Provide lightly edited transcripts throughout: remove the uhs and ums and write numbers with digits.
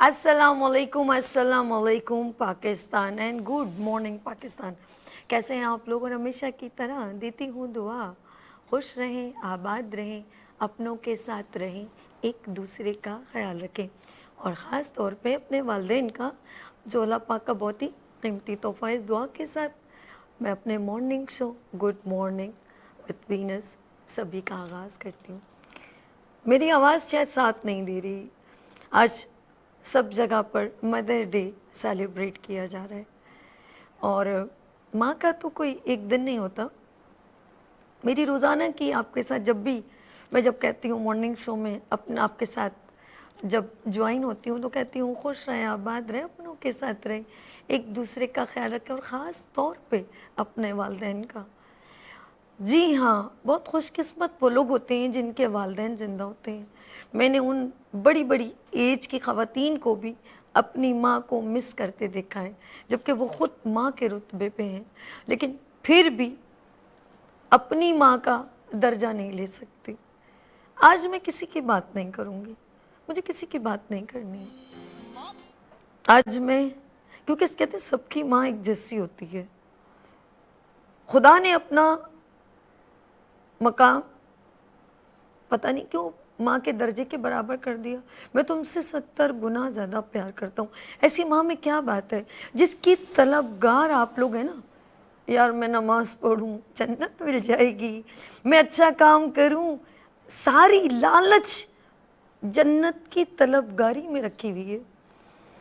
अस्सलाम वालेकुम Pakistan and good morning Pakistan. कैसे हैं आप लोग? और हमेशा की तरह देती हूँ दुआ, खुश रहें, आबाद रहें, अपनों के साथ रहें, एक दूसरे का ख्याल रखें और ख़ास तौर पे अपने वालिदैन का, जो अल्लाह पाक का बहुत ही कीमती तोहफ़ा। इस दुआ के साथ मैं अपने morning show good morning with Venus सभी का आगाज़ करती हूँ। मेरी आवाज़ शायद साथ नहीं दे रही। आज सब जगह पर मदर डे सेलिब्रेट किया जा रहा है और माँ का तो कोई एक दिन नहीं होता। मेरी रोज़ाना की आपके साथ जब कहती हूँ मॉर्निंग शो में अपने आपके साथ जब ज्वाइन होती हूँ तो कहती हूँ खुश रहें, आबाद रहें, अपनों के साथ रहें, एक दूसरे का ख्याल रखें और ख़ास तौर पे अपने वालिदैन का। जी हाँ, बहुत खुशकिस्मत वो लोग होते हैं जिनके वालिदैन ज़िंदा होते हैं। मैंने उन बड़ी बड़ी एज की ख़वातीन को भी अपनी माँ को मिस करते देखा है, जबकि वो ख़ुद माँ के रुतबे पे हैं, लेकिन फिर भी अपनी माँ का दर्जा नहीं ले सकती। आज मैं किसी की बात नहीं करूँगी, मुझे किसी की बात नहीं करनी है। आज मैं, क्योंकि कहते हैं सबकी माँ एक जैसी होती है। खुदा ने अपना मकाम पता नहीं क्यों माँ के दर्जे के बराबर कर दिया। मैं तुमसे 70 गुना ज़्यादा प्यार करता हूँ। ऐसी माँ में क्या बात है जिसकी तलबगार आप लोग हैं ना। यार मैं नमाज़ पढ़ूँ जन्नत मिल जाएगी, मैं अच्छा काम करूँ, सारी लालच जन्नत की तलबगारी में रखी हुई है।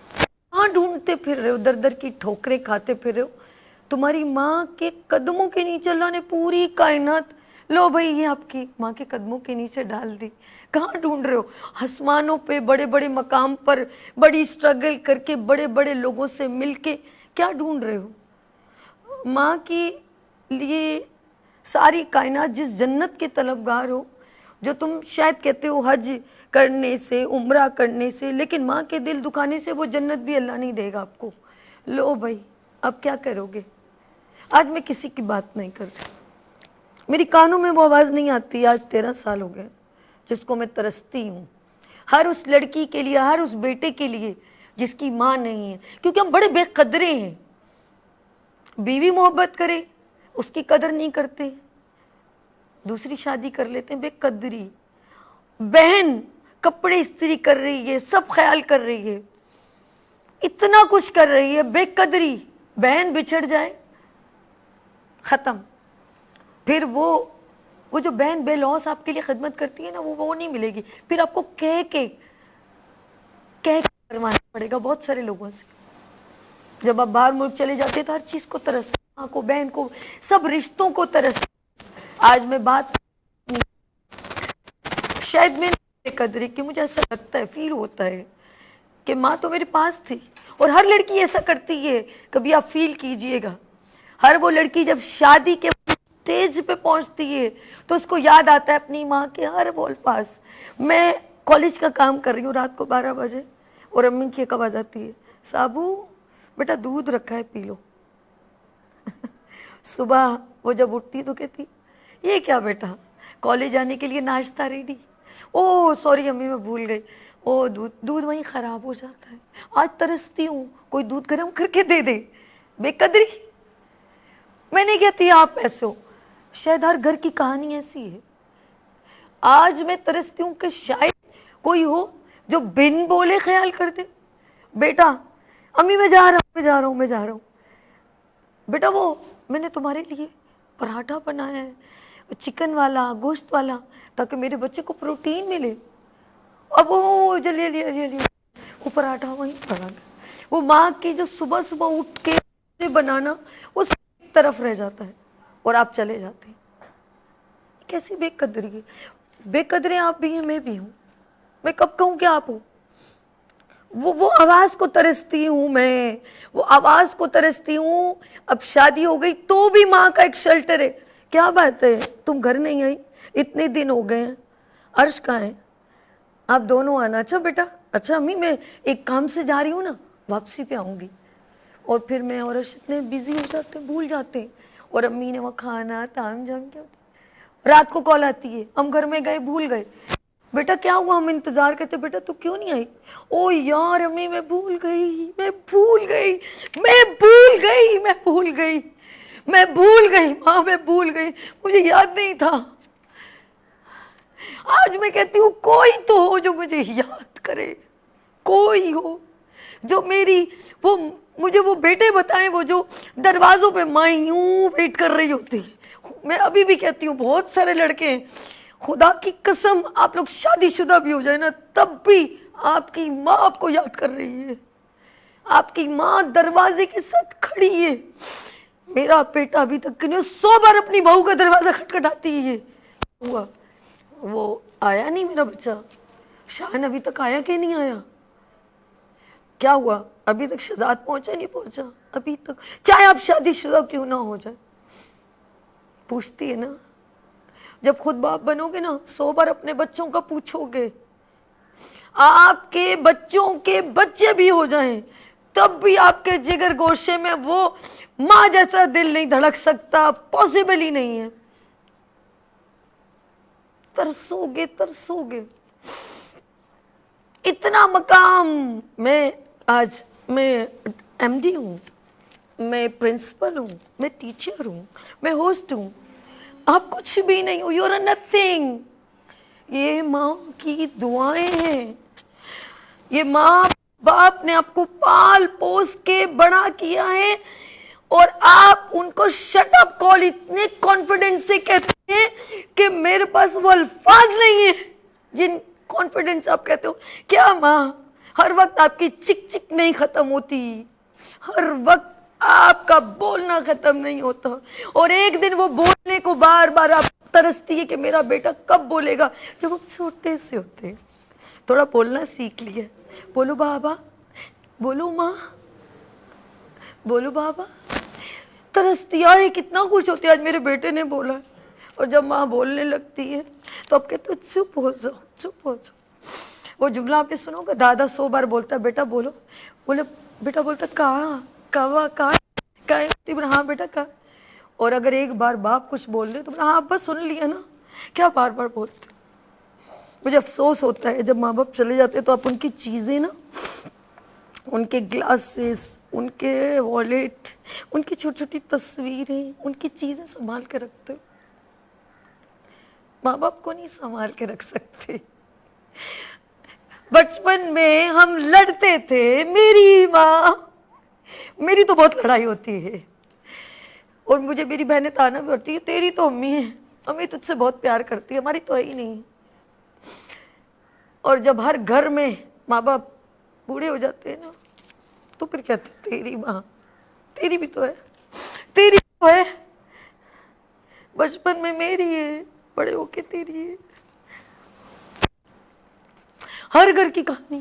कहाँ ढूंढते फिर रहे हो, दर दर की ठोकरें खाते फिर रहे हो। तुम्हारी माँ के कदमों के नीचे अल्लाह ने पूरी कायनात, लो भाई ये आपकी माँ के कदमों के नीचे डाल दी। कहाँ ढूंढ रहे हो? आसमानों पे बड़े बड़े मकाम पर बड़ी स्ट्रगल करके बड़े बड़े लोगों से मिलके क्या ढूंढ रहे हो? माँ के लिए सारी कायनात जिस जन्नत के तलबगार हो, जो तुम शायद कहते हो हज करने से, उम्रा करने से, लेकिन माँ के दिल दुखाने से वो जन्नत भी अल्लाह नहीं देगा आपको। लो भाई अब क्या करोगे? आज मैं किसी की बात नहीं कर रही, मेरी कानों में वो आवाज़ नहीं आती। आज 13 साल हो गए जिसको मैं तरसती हूँ, हर उस लड़की के लिए, हर उस बेटे के लिए जिसकी माँ नहीं है, क्योंकि हम बड़े बेकदरे हैं। बीवी मोहब्बत करे उसकी कदर नहीं करते, दूसरी शादी कर लेते हैं, बेकदरी। बहन कपड़े इस्त्री कर रही है, सब ख्याल कर रही है, इतना कुछ कर रही है, बेकदरी। बहन बिछड़ जाए ख़त्म। फिर वो जो बहन बेलौस आपके लिए खिदमत करती है ना, वो नहीं मिलेगी। फिर आपको कह के करवाना पड़ेगा बहुत सारे लोगों से। जब आप बाहर मुल्क चले जाते हैं तो हर चीज़ को तरसते, माँ को, बहन को, सब रिश्तों को तरसते। आज मैं बात शायद मैं बेकदरी की, मुझे ऐसा लगता है, फील होता है कि माँ तो मेरे पास थी। और हर लड़की ऐसा करती है, कभी आप फील कीजिएगा। हर वो लड़की जब शादी के स्टेज पे पहुंचती है तो उसको याद आता है अपनी माँ के हर वो अल्फाज। मैं कॉलेज का काम कर रही हूँ रात को 12 बजे और अम्मी की एक आवाज़ आती है, साबू बेटा दूध रखा है पी लो। सुबह वो जब उठती तो कहती ये क्या बेटा, कॉलेज जाने के लिए नाश्ता रेडी। ओह सॉरी अम्मी मैं भूल गई। ओ दूध वहीं ख़राब हो जाता है, आज तरसती हूँ, कोई दूध गर्म करके दे दे। बेकदरी। मैं नहीं कहती आप ऐसे हो, शायद हर घर की कहानी ऐसी है। आज मैं तरसती हूँ कि शायद कोई हो जो बिन बोले ख्याल कर दे। बेटा अम्मी मैं जा रहा हूँ। बेटा वो मैंने तुम्हारे लिए पराठा बनाया है, चिकन वाला, गोश्त वाला, ताकि मेरे बच्चे को प्रोटीन मिले। अब वो जल्दी वो पराठा वहीं पड़ा। वो माँ की जो सुबह सुबह उठ के बनाना, वो तरफ रह जाता है और आप चले जाते हैं। कैसी बेकदरी है। बेकदरे आप भी हैं, मैं भी हूँ। मैं कब कहूँ कि आप हो? वो आवाज़ को तरसती हूँ मैं, वो आवाज़ को तरसती हूँ। अब शादी हो गई तो भी माँ का एक शेल्टर है। क्या बात है तुम घर नहीं आई, इतने दिन हो गए हैं, अर्श कहाँ है, आप दोनों आना। अच्छा बेटा, अच्छा अम्मी मैं एक काम से जा रही हूँ ना, वापसी पे आऊँगी। और फिर मैं और अर्श इतने बिजी हो जाते हैं, भूल जाते हैं। और अम्मी ने वहाँ खाना ताम झाम क्या, रात को कॉल आती है, हम घर में गए भूल गए। بیٹا کیا ہوا؟ ہم انتظار کرتے، بیٹا تو کیوں نہیں آئی؟ او یار امی میں بھول گئی، میں بھول گئی، میں بھول گئی، میں بھول گئی، میں بھول گئی ماں، میں بھول گئی، مجھے یاد نہیں تھا۔ آج میں کہتی ہوں کوئی تو ہو جو مجھے یاد کرے، کوئی ہو جو میری وہ مجھے وہ بیٹے بتائیں، وہ جو دروازوں پہ مائیں یوں ویٹ کر رہی ہوتی ہے۔ میں ابھی بھی کہتی ہوں بہت سارے لڑکے ہیں، خدا کی قسم آپ لوگ شادی شدہ بھی ہو جائے نا، تب بھی آپ کی ماں آپ کو یاد کر رہی ہے، آپ کی ماں دروازے کے ساتھ کھڑی ہے۔ میرا بیٹا ابھی تک 100 بار اپنی بہو کا دروازہ کھٹکھٹاتی ہے، ہوا وہ آیا نہیں میرا بچہ، شاہن ابھی تک آیا کہ نہیں آیا، کیا ہوا ابھی تک شہزاد پہنچا نہیں پہنچا، ابھی تک، چاہے آپ شادی شدہ کیوں نہ ہو جائے، پوچھتی ہے نا۔ جب خود باپ بنو گے نا 100 بار اپنے بچوں کا پوچھو گے، آپ کے بچوں کے بچے بھی ہو جائیں تب بھی آپ کے جگر گوشے میں وہ ماں جیسا دل نہیں دھڑک سکتا، پاسبل ہی نہیں ہے، ترسو گے ترسو گے۔ اتنا مقام، میں ایم ڈی ہوں، میں پرنسپل ہوں، میں ٹیچر ہوں، میں ہوسٹ ہوں، آپ کچھ بھی نہیں ہو، یو آر نتھنگ۔ یہ ماں کی دعائیں ہیں، یہ ماں باپ نے آپ کو پال پوس کے بڑا کیا ہے، اور آپ ان کو شٹ اپ کال اتنے کانفیڈنس سے کہتے ہیں کہ میرے پاس وہ الفاظ نہیں ہیں جن کانفیڈنس آپ کہتے ہو۔ کیا ماں ہر وقت آپ کی چک چک نہیں ختم ہوتی، ہر وقت آپ کا بولنا ختم نہیں ہوتا، اور ایک دن وہ بولنے کو بار بار آپ ترستی ہے کہ میرا بیٹا کب بولے گا۔ جب ہم چھوٹے سے ہوتے ہیں تھوڑا بولنا سیکھ لیا، بولو بابا، بولو ماں، بولو بابا، ترستی ہے، کتنا خوش ہوتی ہے آج میرے بیٹے نے بولا، اور جب ماں بولنے لگتی ہے تو آپ کہتے ہو چپ ہو جاؤ، چپ ہو جاؤ۔ وہ جملہ آپ نے سنو گا، دادا 100 بار بولتا ہے بیٹا بولو، بولے بیٹا بولتا کہاں کہاں کہاں، ہاں بیٹا کہاں، اور اگر ایک بار باپ کچھ بول دے تو ہاں بس سن لیا نا، کیا بار بار بولتے۔ مجھے افسوس ہوتا ہے جب ماں باپ چلے جاتے تو آپ ان کی چیزیں نا، ان کے گلاسز، ان کے والیٹ، ان کی چھوٹی چھوٹی تصویریں، ان کی چیزیں سنبھال کے رکھتے ہو۔ ماں باپ کو نہیں سنبھال کے رکھ سکتے۔ بچپن میں ہم لڑتے تھے، میری ماں، میری تو بہت لڑائی ہوتی ہے، اور مجھے میری بہنیں تانا بھی ہوتی ہے، تیری تو امی ہے، امی تجھ سے بہت پیار کرتی ہے، ہماری تو ہے ہی نہیں۔ اور جب ہر گھر میں ماں باپ بوڑھے ہو جاتے ہیں نا تو پھر کہتے ہیں تیری ماں، تیری بھی تو ہے، تیری تو ہے، بچپن میں میری ہے، بڑے ہو کے تیری ہے۔ ہر گھر کی کہانی،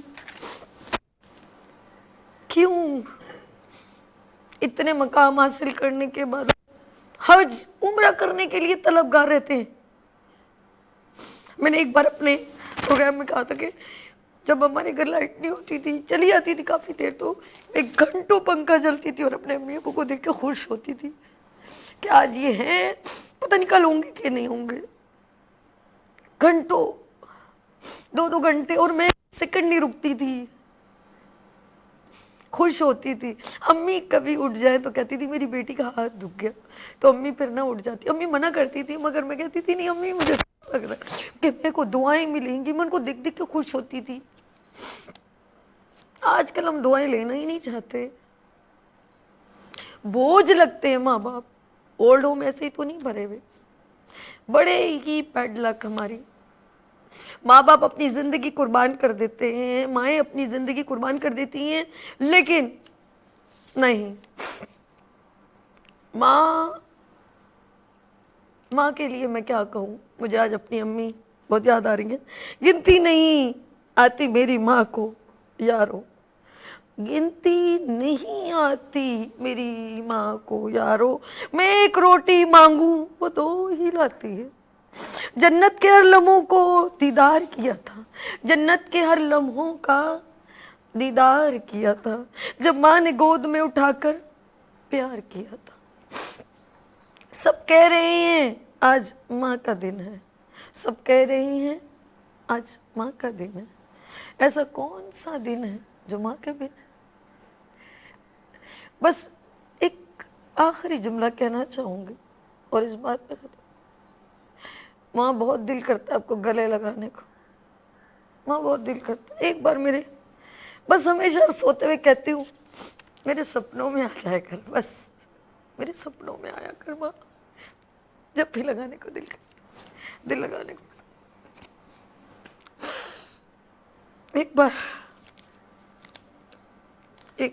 کیوں اتنے مقام حاصل کرنے کے بعد حج عمرہ کرنے کے لیے طلبگار رہتے ہیں۔ میں نے ایک بار اپنے پروگرام میں کہا تھا کہ جب ہمارے گھر لائٹ نہیں ہوتی تھی، چلی جاتی تھی کافی دیر، تو ایک گھنٹوں پنکھا جلتی تھی اور اپنے امی ابو کو دیکھ کے خوش ہوتی تھی کہ آج یہ ہیں، پتہ نہیں کل ہوں گے کہ نہیں ہوں گے۔ گھنٹوں، 2 گھنٹے، اور میں سیکنڈ نہیں رکتی تھی، خوش ہوتی تھی۔ امی کبھی اٹھ جائے تو کہتی تھی میری بیٹی کا ہاتھ دکھ گیا، تو امی پھر نہ اٹھ جاتی، امی منع کرتی تھی مگر میں کہتی تھی نہیں امی مجھے لگ رہا ہے کہ میرے کو دعائیں ملیں گی، میں ان کو دیکھ دیکھ کے خوش ہوتی تھی۔ آج کل ہم دعائیں لینا ہی نہیں چاہتے، بوجھ لگتے ہیں ماں باپ۔ اولڈ ہوم ایسے ہی تو نہیں بھرے ہوئے، بڑے ہی بیڈ لک ہماری۔ ماں باپ اپنی زندگی قربان کر دیتے ہیں، مائیں اپنی زندگی قربان کر دیتی ہیں، لیکن نہیں، ماں کے لیے میں کیا کہوں۔ مجھے آج اپنی امی بہت یاد آ رہی ہیں، گنتی نہیں آتی میری ماں کو یارو، گنتی نہیں آتی میری ماں کو یارو، میں 1 روٹی مانگوں وہ 2 ہی لاتی ہے۔ جنت کے ہر لمحوں کو دیدار کیا تھا، جنت کے ہر لمحوں کا دیدار کیا تھا، جب ماں نے گود میں اٹھا کر پیار کیا تھا۔ سب کہہ رہے ہیں آج ماں کا دن ہے، سب کہہ رہے ہیں آج ماں کا دن ہے. ایسا کون سا دن ہے جو ماں کے بن ہے؟ بس ایک آخری جملہ کہنا چاہوں گی اور اس بات پہ ختم. ماں بہت دل کرتا ہے آپ کو گلے لگانے کو. ماں بہت دل کرتا ہے. ایک بار میرے بس ہمیشہ سوتے ہوئے کہتی ہوں میرے سپنوں میں آ جائے کر, بس میرے سپنوں میں آیا کر ماں, جب بھی لگانے کو دل کرتا, دل لگانے کو. ایک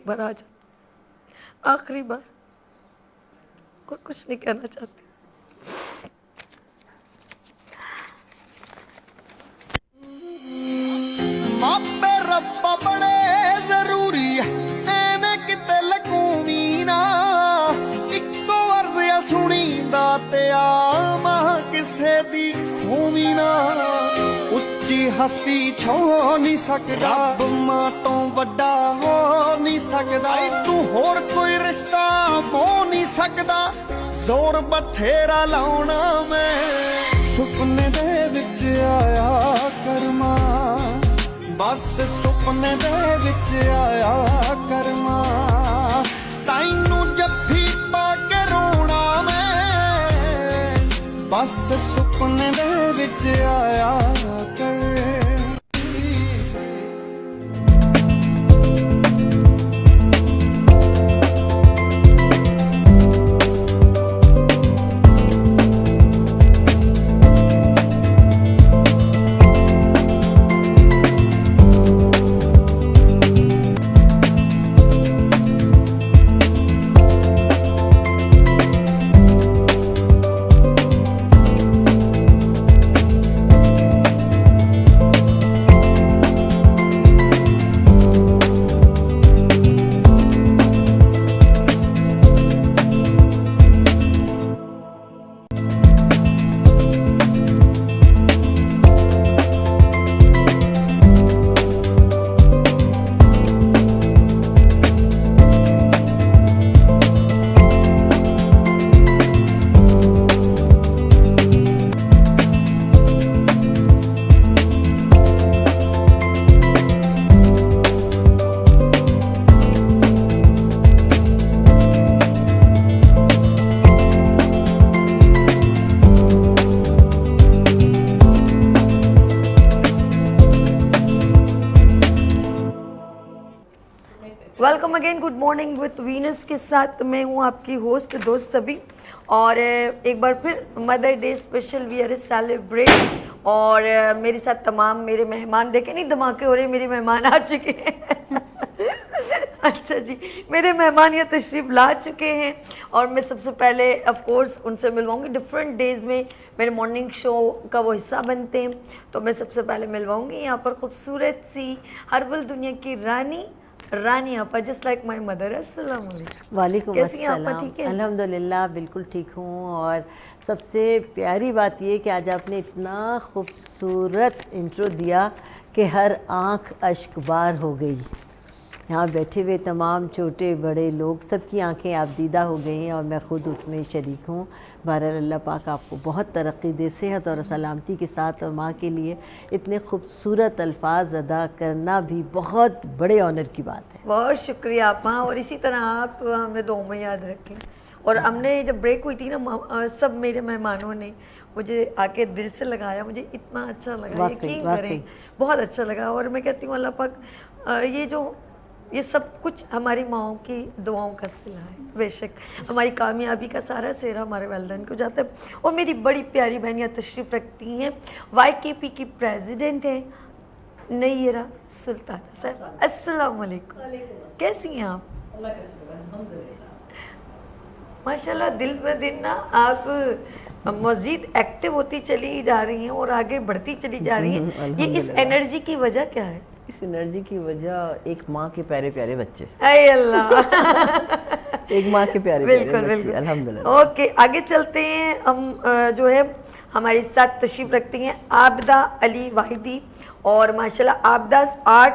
بار آ جا, آخری بار, اور کچھ نہیں کہنا چاہتی. ਮਾਪੇ ਰੱਬਾ ਬੜੇ ਜ਼ਰੂਰੀ ਐਵੇਂ ਕਿਤੇ ਲੱਗੂਵੀ ਨਾ, ਇੱਕੋ ਅਰਜ਼ ਆ ਸੁਣੀਂਦਾ ਤੇ ਆ ਮਾਂ ਕਿਸੇ ਦੀ ਖੂਵੀ ਨਾ. ਉੱਚੀ ਹਸਤੀ ਛੋ ਨਹੀਂ ਸਕਦਾ, ਰੱਬ ਮਾਂ ਤੋਂ ਵੱਡਾ ਹੋ ਨਹੀਂ ਸਕਦਾ. ਤੂੰ ਹੋਰ ਕੋਈ ਰਿਸ਼ਤਾ ਹੋ ਨਹੀਂ ਸਕਦਾ, ਜ਼ੋਰ ਬਥੇਰਾ ਲਾਉਣਾ ਮੈਂ. ਸੁਪਨੇ ਦੇ ਵਿੱਚ ਆਇਆ ਕਰਮਾ, ਬਸ ਸੁਪਨੇ ਦੇ ਵਿੱਚ ਆਇਆ ਕਰਮਾ. ਤੈਨੂੰ ਜੱਫੀ ਪਾ ਕੇ ਰੋਣਾ ਮੈਂ, ਬਸ ਸੁਪਨੇ ਦੇ ਵਿੱਚ ਆਇਆ ਕਰ. Welcome again, good morning with Venus के साथ मैं हूँ आपकी होस्ट दोस्त सभी. और एक बार फिर mother day special we are celebrate. और मेरे साथ तमाम मेरे मेहमान, देखे नहीं धमाके हो रहे, मेरे मेहमान आ चुके हैं. अच्छा जी, मेरे मेहमान ये तशरीफ़ ला चुके हैं और मैं सबसे पहले ऑफ कोर्स उनसे मिलवाऊंगी. डिफरेंट डेज़ में मेरे मॉर्निंग शो का वो हिस्सा बनते हैं, तो मैं सबसे पहले मिलवाऊंगी यहाँ पर खूबसूरत सी हर्बल दुनिया की रानी आपा, जस्ट लाइक माई मदर. अस्सलाम वालेकुम. वालेकुम कैसी हैं आपा, अस्सलाम. ठीक है? अल्हम्दुलिल्लाह बिल्कुल ठीक हूँ. और सबसे प्यारी बात ये कि आज आपने इतना खूबसूरत इंट्रो दिया कि हर आँख अश्कबार हो गई. यहाँ बैठे हुए तमाम छोटे बड़े लोग, सबकी आंखें आबदीदा हो गई हैं और मैं ख़ुद उसमें शरीक हूँ. बहरहाल अल्लाह पाक आपको बहुत तरक्की दे, सेहत और सलामती के साथ. और माँ के लिए इतने खूबसूरत अल्फाज अदा करना भी बहुत बड़े ऑनर की बात है. बहुत शुक्रिया आप माँ, और इसी तरह आप हमें दुआ में याद रखें. और हमने जब ब्रेक हुई थी ना, सब मेरे मेहमानों ने मुझे आके दिल से लगाया, मुझे इतना अच्छा लगा, यकीन करें बहुत अच्छा लगा. और मैं कहती हूँ अल्लाह पाक ये सब कुछ हमारी माँओं की दुआओं का सिला है. बेशक हमारी कामयाबी का सारा सेहरा हमारे वालिदैन को जाता है. और मेरी बड़ी प्यारी बहनियाँ तशरीफ़ रखती हैं, YKP की प्रेसिडेंट है नैरा सुल्ताना साहब. अस्सलाम वालेकुम. कैसी हैं आप? माशाल्लाह, दिन ब दिन ना आप मज़ीद एक्टिव होती चली जा रही हैं और आगे बढ़ती चली जा रही हैं. ये इस एनर्जी की वजह क्या है? इस एनर्जी की वजह एक माँ के प्यारे प्यारे बच्चे. ऐ अल्लाह. एक माँ के प्यारे बिल्कुल प्यारे बच्चे. बिल्कुल. अल्हम्दुलिल्लाह. ओके, आगे चलते हैं. हम जो है हमारे साथ तशरीफ़ रखती हैं आबिदा अली वाहिदी. और माशाल्लाह आबिदास आर्ट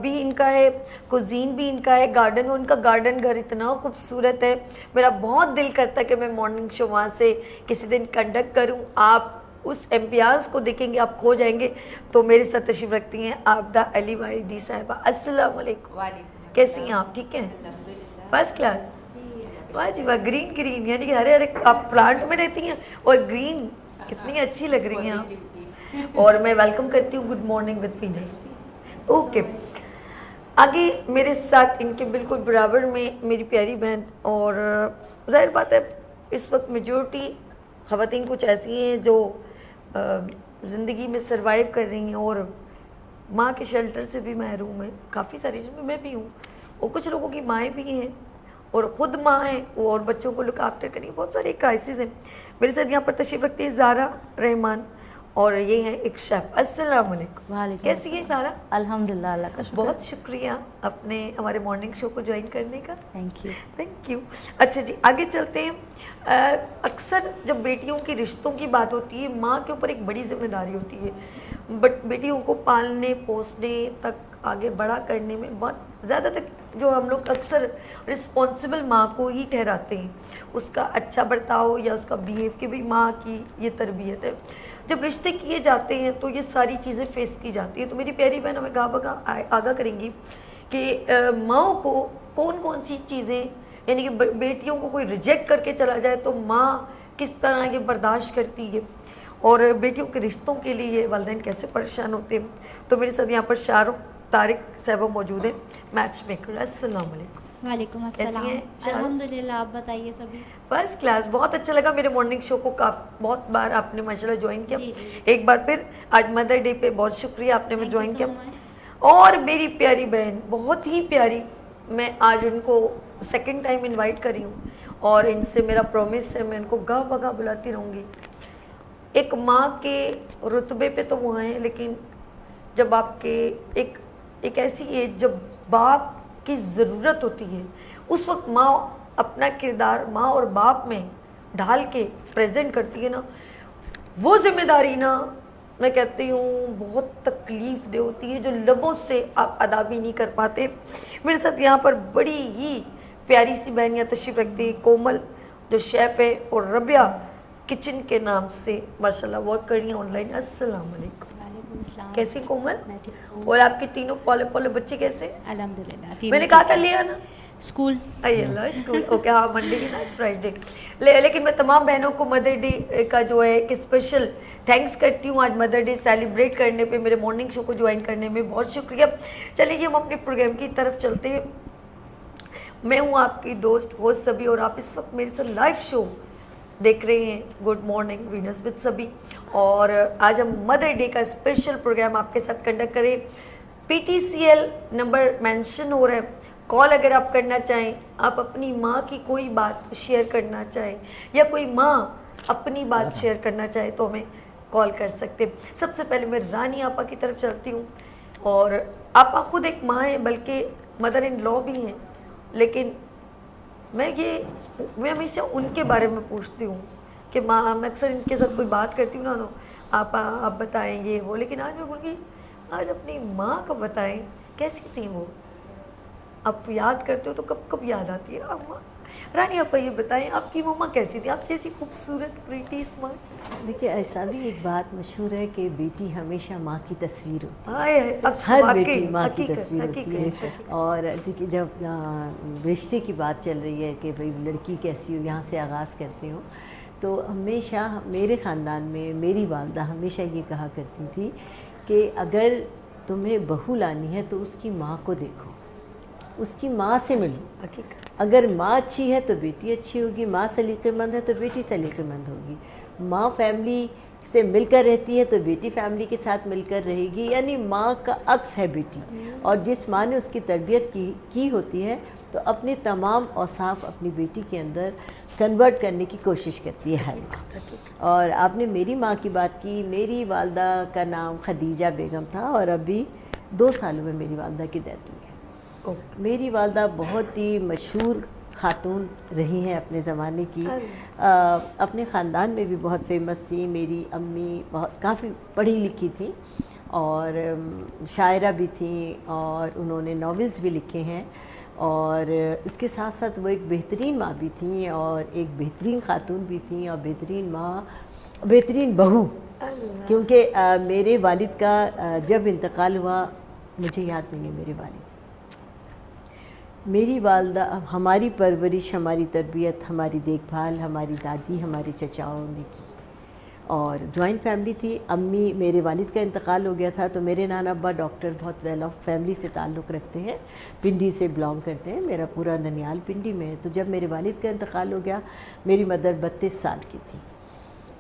भी इनका है, कुजीन भी इनका है, गार्डन, उनका गार्डन घर इतना खूबसूरत है. मेरा बहुत दिल करता है कि मैं मॉर्निंग शो वहाँ से किसी दिन कंडक्ट करूँ. आप اس امتیاز کو دیکھیں گے آپ کھو جائیں گے. تو میرے ساتھ تشریف رکھتی ہیں عابدہ علی واحدی صاحبہ. السلام علیکم. کیسی ہیں آپ؟ ٹھیک ہیں؟ First class. واہ جی واہ, گرین گرین, یعنی کہ ہرے ہرے آپ پلانٹ میں رہتی ہیں اور گرین کتنی اچھی لگ رہی ہیں آپ. اور میں ویلکم کرتی ہوں good morning with Venus. Okay, آگے میرے ساتھ ان کے بالکل برابر میں میری پیاری بہن, اور ظاہر بات ہے اس وقت میجورٹی خواتین کچھ ایسی ہیں جو زندگی میں سروائیو کر رہی ہیں اور ماں کے شیلٹر سے بھی محروم ہیں. کافی ساری جن میں میں بھی ہوں, اور کچھ لوگوں کی مائیں بھی ہیں اور خود ماں ہیں اور بچوں کو لک آفٹر کریں. بہت سارے کرائسس ہیں. میرے ساتھ یہاں پر تشریف رکھتی ہے زارا رحمان, اور یہ ہیں ایک شیف. السلام علیکم. وعلیکم کیسی ہیں زارا؟ الحمدللہ, اللہ کا شکر. بہت شکریہ اپنے ہمارے مارننگ شو کو جوائن کرنے کا. Thank you. Thank you. اچھا جی, آگے چلتے ہیں. اکثر جب بیٹیوں کی رشتوں کی بات ہوتی ہے, ماں کے اوپر ایک بڑی ذمہ داری ہوتی ہے, بٹ بیٹیوں کو پالنے پوسنے تک آگے بڑا کرنے میں بہت زیادہ تک جو ہم لوگ اکثر رسپانسبل ماں کو ہی ٹھہراتے ہیں. اس کا اچھا برتاؤ یا اس کا بیہیو کہ بھئی ماں کی یہ تربیت ہے. جب رشتے کیے جاتے ہیں تو یہ ساری چیزیں فیس کی جاتی ہیں. تو میری پیاری بہن ہمیں آگاہ کریں گی کہ ماں کو کون کون سی چیزیں, یعنی کہ بیٹیوں کو کوئی ریجیکٹ کر کے چلا جائے تو ماں کس طرح یہ برداشت کرتی ہے, اور بیٹیوں کے رشتوں کے لیے والدین کیسے پریشان ہوتے ہیں. تو میرے ساتھ یہاں پر شاہ رخ طارق صاحبہ موجود ہیں, میچ میکر. السلام علیکم. وعلیکم السلام. الحمدللہ, آپ بتائیے سبھی؟ First class. بہت اچھا لگا میرے مارننگ شو کو, بہت بار آپ نے ماشاءاللہ جوائن کیا. جی جی. ایک بار پھر آج مدر ڈے پہ بہت شکریہ آپ نے ہمیں جوائن کیا. اور میری پیاری بہن بہت ہی پیاری, میں آج ان کو سیکنڈ ٹائم انوائٹ کری ہوں, اور ان سے میرا پرومس ہے میں ان کو گاہ بگاہ بلاتی رہوں گی. ایک ماں کے رتبے پہ تو وہ ہیں, لیکن جب آپ کے ایک ایسی ایج جب باپ کی ضرورت ہوتی ہے, اس وقت ماں اپنا کردار ماں اور باپ میں ڈھال کے پریزنٹ کرتی ہے نا, وہ ذمہ داری نا میں کہتی ہوں بہت تکلیف دہ ہوتی ہے, جو لبوں سے آپ ادا بھی نہیں کر پاتے. میرے ساتھ یہاں پر بڑی ہی پیاری سی بہن یہاں تشریف رکھتی ہے, کومل جو شیف ہے, اور ربیہ کچن کے نام سے ماشاءاللہ ورک کر رہی ہیں آن لائن. السلام علیکم. وعلیکم السلام. کیسی کومل؟ میں ٹھیک ہوں. اور آپ کے تینوں پولے پولے بچے کیسے؟ الحمدللہ. میں نے کہا تھا لیا نا اسکول. اے اللہ, اسکول. اوکے, ہاں منڈے کی نا فرائیڈے. لیکن میں تمام بہنوں کو مدر ڈے کا جو ہے ایک اسپیشل تھینکس کرتی ہوں. آج مدر ڈے سیلیبریٹ کرنے پہ, میرے مارننگ شو کو جوائن کرنے میں بہت شکریہ. چلیے جی ہم اپنے پروگرام کی طرف چلتے ہیں. میں ہوں آپ کی دوست ہوسٹ سبھی, اور آپ اس وقت میرے ساتھ لائیو شو دیکھ رہے ہیں گڈ مارننگ وینس وتھ سبھی. اور آج ہم مدر ڈے کا اسپیشل پروگرام آپ کے ساتھ کنڈکٹ کریں. PTCL نمبر مینشن ہو رہا ہے, کال اگر آپ کرنا چاہیں, آپ اپنی ماں کی کوئی بات شیئر کرنا چاہیں یا کوئی ماں اپنی بات شیئر کرنا چاہے تو ہمیں کال کر سکتے. سب سے پہلے میں رانی آپا کی طرف چلتی ہوں, اور آپا خود ایک ماں ہیں بلکہ مدر ان لا بھی ہیں, لیکن میں ہمیشہ ان کے بارے میں پوچھتی ہوں کہ ماں, میں اکثر ان کے ساتھ کوئی بات کرتی ہوں نا تو آپ بتائیں گے وہ, لیکن آج میں بول گئی آج اپنی ماں کو بتائیں کیسی تھیں وہ. آپ یاد کرتے ہو تو کب کب یاد آتی ہے اماں. رانی آپ یہ بتائیں آپ کی ماما کیسی تھی, آپ جیسی خوبصورت پریٹی اسمارٹ. دیکھیے ایسا بھی ایک بات مشہور ہے کہ بیٹی ہمیشہ ماں کی تصویر ہوتی ہے, ہر بیٹی ماں کی تصویر ہوتی ہے. اور دیکھیے جب رشتے کی بات چل رہی ہے کہ بھئی لڑکی کیسی ہو, یہاں سے آغاز کرتے ہوں, تو ہمیشہ میرے خاندان میں میری والدہ ہمیشہ یہ کہا کرتی تھی کہ اگر تمہیں بہو لانی ہے تو اس کی ماں کو دیکھو, اس کی ماں سے ملو. اگر ماں اچھی ہے تو بیٹی اچھی ہوگی, ماں سلیقے مند ہے تو بیٹی سلیقے مند ہوگی, ماں فیملی سے مل کر رہتی ہے تو بیٹی فیملی کے ساتھ مل کر رہے گی. یعنی ماں کا عکس ہے بیٹی, اور جس ماں نے اس کی تربیت کی ہوتی ہے تو اپنے تمام اوصاف اپنی بیٹی کے اندر کنورٹ کرنے کی کوشش کرتی ہے ہر ماں. اور آپ نے میری ماں کی بات کی, میری والدہ کا نام خدیجہ بیگم تھا, اور ابھی 2 سالوں میں میری والدہ کی ڈیتھ ہوئی ہے. میری والدہ بہت ہی مشہور خاتون رہی ہیں اپنے زمانے کی, اپنے خاندان میں بھی بہت فیمس تھی. میری امی کافی پڑھی لکھی تھیں اور شاعرہ بھی تھیں, اور انہوں نے ناولز بھی لکھے ہیں, اور اس کے ساتھ ساتھ وہ ایک بہترین ماں بھی تھیں اور ایک بہترین خاتون بھی تھیں, اور بہترین ماں, بہترین بہو کیونکہ میرے والد کا جب انتقال ہوا مجھے یاد نہیں ہے میرے والد. میری والدہ ہماری پرورش، ہماری تربیت، ہماری دیکھ بھال ہماری دادی ہمارے چچاؤں نے کی، اور جوائنٹ فیملی تھی. امی، میرے والد کا انتقال ہو گیا تھا تو میرے نانا ابا ڈاکٹر، بہت ویل آف فیملی سے تعلق رکھتے ہیں، پنڈی سے بلانگ کرتے ہیں. میرا پورا ننیال پنڈی میں ہے. تو جب میرے والد کا انتقال ہو گیا میری مدر 32 سال کی تھی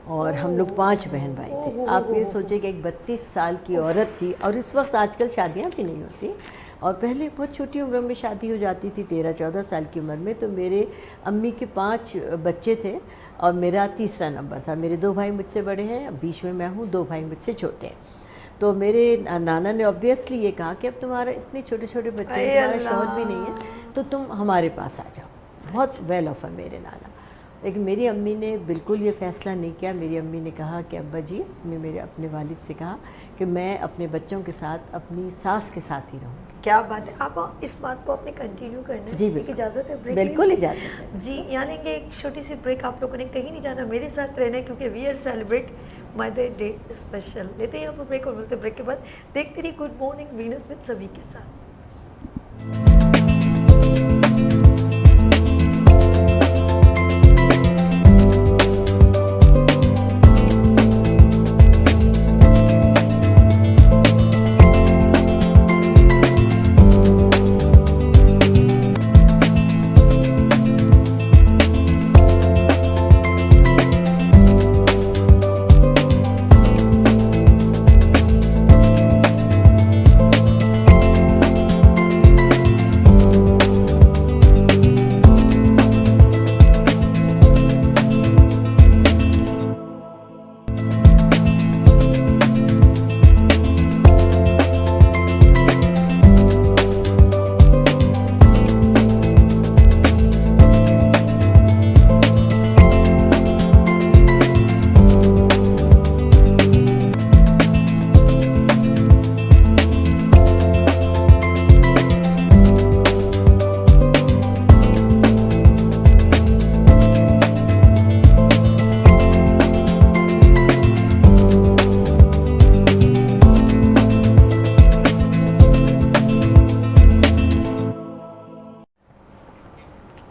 اور ہم لوگ 5 بہن بھائی تھے. آپ یہ سوچیں کہ ایک 32 سال کی عورت تھی، اور اس وقت آج کل شادیاں بھی نہیں ہوتی، اور پہلے بہت چھوٹی عمر میں شادی ہو جاتی تھی، 13-14 سال کی عمر میں. تو میرے امی کے 5 بچے تھے اور میرا تیسرا نمبر تھا. میرے 2 بھائی مجھ سے بڑے ہیں، بیچ میں میں ہوں، 2 بھائی مجھ سے چھوٹے ہیں. تو میرے نانا نے آبویسلی یہ کہا کہ اب تمہارا اتنے چھوٹے چھوٹے بچے ہیں، تمہارا شوہر بھی نہیں ہے، تو تم ہمارے پاس آ جاؤ. بہت ویل آف ہے میرے نانا. لیکن میری امی نے بالکل یہ فیصلہ نہیں کیا. میری امی نے کہا کہ ابا جی نے میرے اپنے والد سے کہا کہ میں اپنے بچوں کے ساتھ اپنی ساس کے ساتھ ہی رہوں گی. کیا بات ہے. آپ اس بات کو آپ نے کنٹینیو کرنا ہے. جی ایک اجازت ہے بریک؟ بالکل اجازت ہے. جی یہاں لیں گے ایک چھوٹی سی بریک. آپ لوگوں نے کہیں نہیں جانا، میرے ساتھ رہنا ہے کیونکہ we are celebrate mother day special. لیتے ہیں یہاں پر بریک اور بولتے بریک کے بعد دیکھتے رہیے گڈ مارننگ وینس وتھ سبھی کے ساتھ.